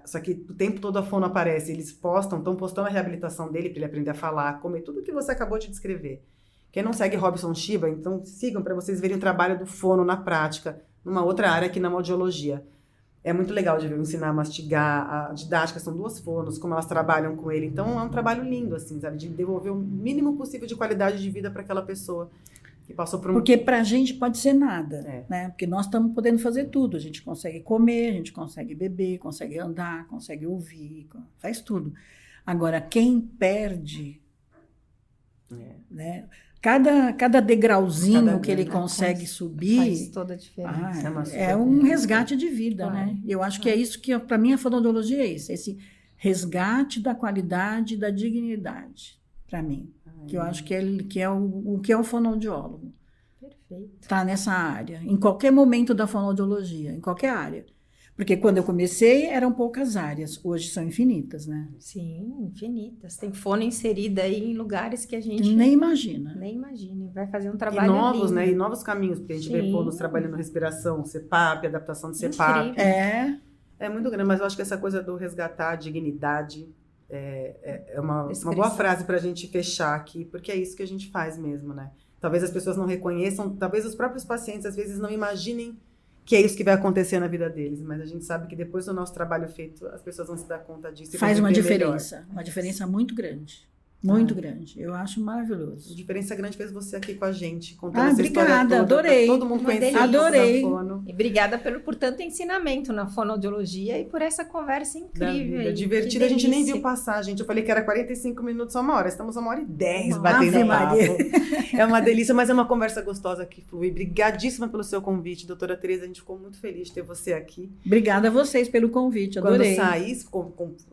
Só que o tempo todo a fono aparece, eles estão postando a reabilitação dele para ele aprender a falar, comer, tudo que você acabou de descrever. Quem não segue Robson Shiba, então sigam para vocês verem o trabalho do fono na prática, numa outra área aqui na audiologia. É muito legal de ver eu ensinar a mastigar, a didática, são 2 fonos, como elas trabalham com ele. Então é um trabalho lindo, assim, sabe? De devolver o mínimo possível de qualidade de vida para aquela pessoa que passou por um... Porque para a gente pode ser nada, né? Porque nós estamos podendo fazer tudo. A gente consegue comer, a gente consegue beber, consegue andar, consegue ouvir, faz tudo. Agora, quem perde, né? Cada degrauzinho que ele consegue subir faz toda a diferença. é um resgate de vida, né? Eu acho que é isso que, para mim, a fonoaudiologia é isso, esse resgate da qualidade e da dignidade, para mim. Que eu acho que é o que é o fonoaudiólogo. Perfeito. Está nessa área, em qualquer momento da fonoaudiologia, em qualquer área. Porque quando eu comecei, eram poucas áreas, hoje são infinitas, né? Sim, infinitas. Tem fono inserida aí em lugares que a gente nem imagina. Nem imagina. Vai fazer um trabalho novos, lindo. né? E novos caminhos, porque a gente vê fonos trabalhando respiração, CPAP, adaptação de CPAP. É muito grande, mas eu acho que essa coisa do resgatar a dignidade é uma boa frase para a gente fechar aqui, porque é isso que a gente faz mesmo, né? Talvez as pessoas não reconheçam, talvez os próprios pacientes às vezes não imaginem que é isso que vai acontecer na vida deles, mas a gente sabe que depois do nosso trabalho feito, as pessoas vão se dar conta disso. Faz uma diferença, uma diferença muito grande. Muito grande. Eu acho maravilhoso. A diferença grande fez você aqui com a gente, contando essa obrigada, história toda. Adorei. Todo mundo conhecer adorei. fono. E obrigada por tanto ensinamento na fonoaudiologia e por essa conversa incrível. É divertida, a gente nem viu passar, gente. Eu falei que era 45 minutos a 1 hora. Estamos a 1h10 batendo papo. É uma delícia, mas é uma conversa gostosa que flui. Obrigadíssima pelo seu convite, doutora Tereza. A gente ficou muito feliz de ter você aqui. Obrigada a vocês pelo convite, adorei. Quando sair,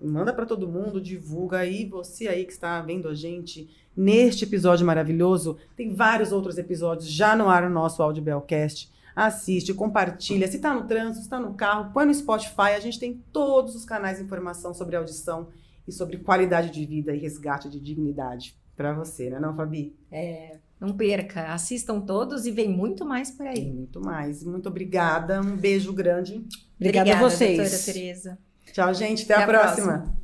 manda para todo mundo, divulga aí. Você aí que está vendo a gente neste episódio maravilhoso, tem vários outros episódios já no ar no nosso Audiobelcast. Assiste, compartilha. Se está no trânsito, se está no carro, põe no Spotify. A gente tem todos os canais de informação sobre audição e sobre qualidade de vida e resgate de dignidade para você, né, não, Fabi? Não perca, assistam todos e vem muito mais por aí. Tem muito mais. Muito obrigada. Um beijo grande. Obrigada a vocês. Doutora Tereza. Tchau, gente. Até a próxima.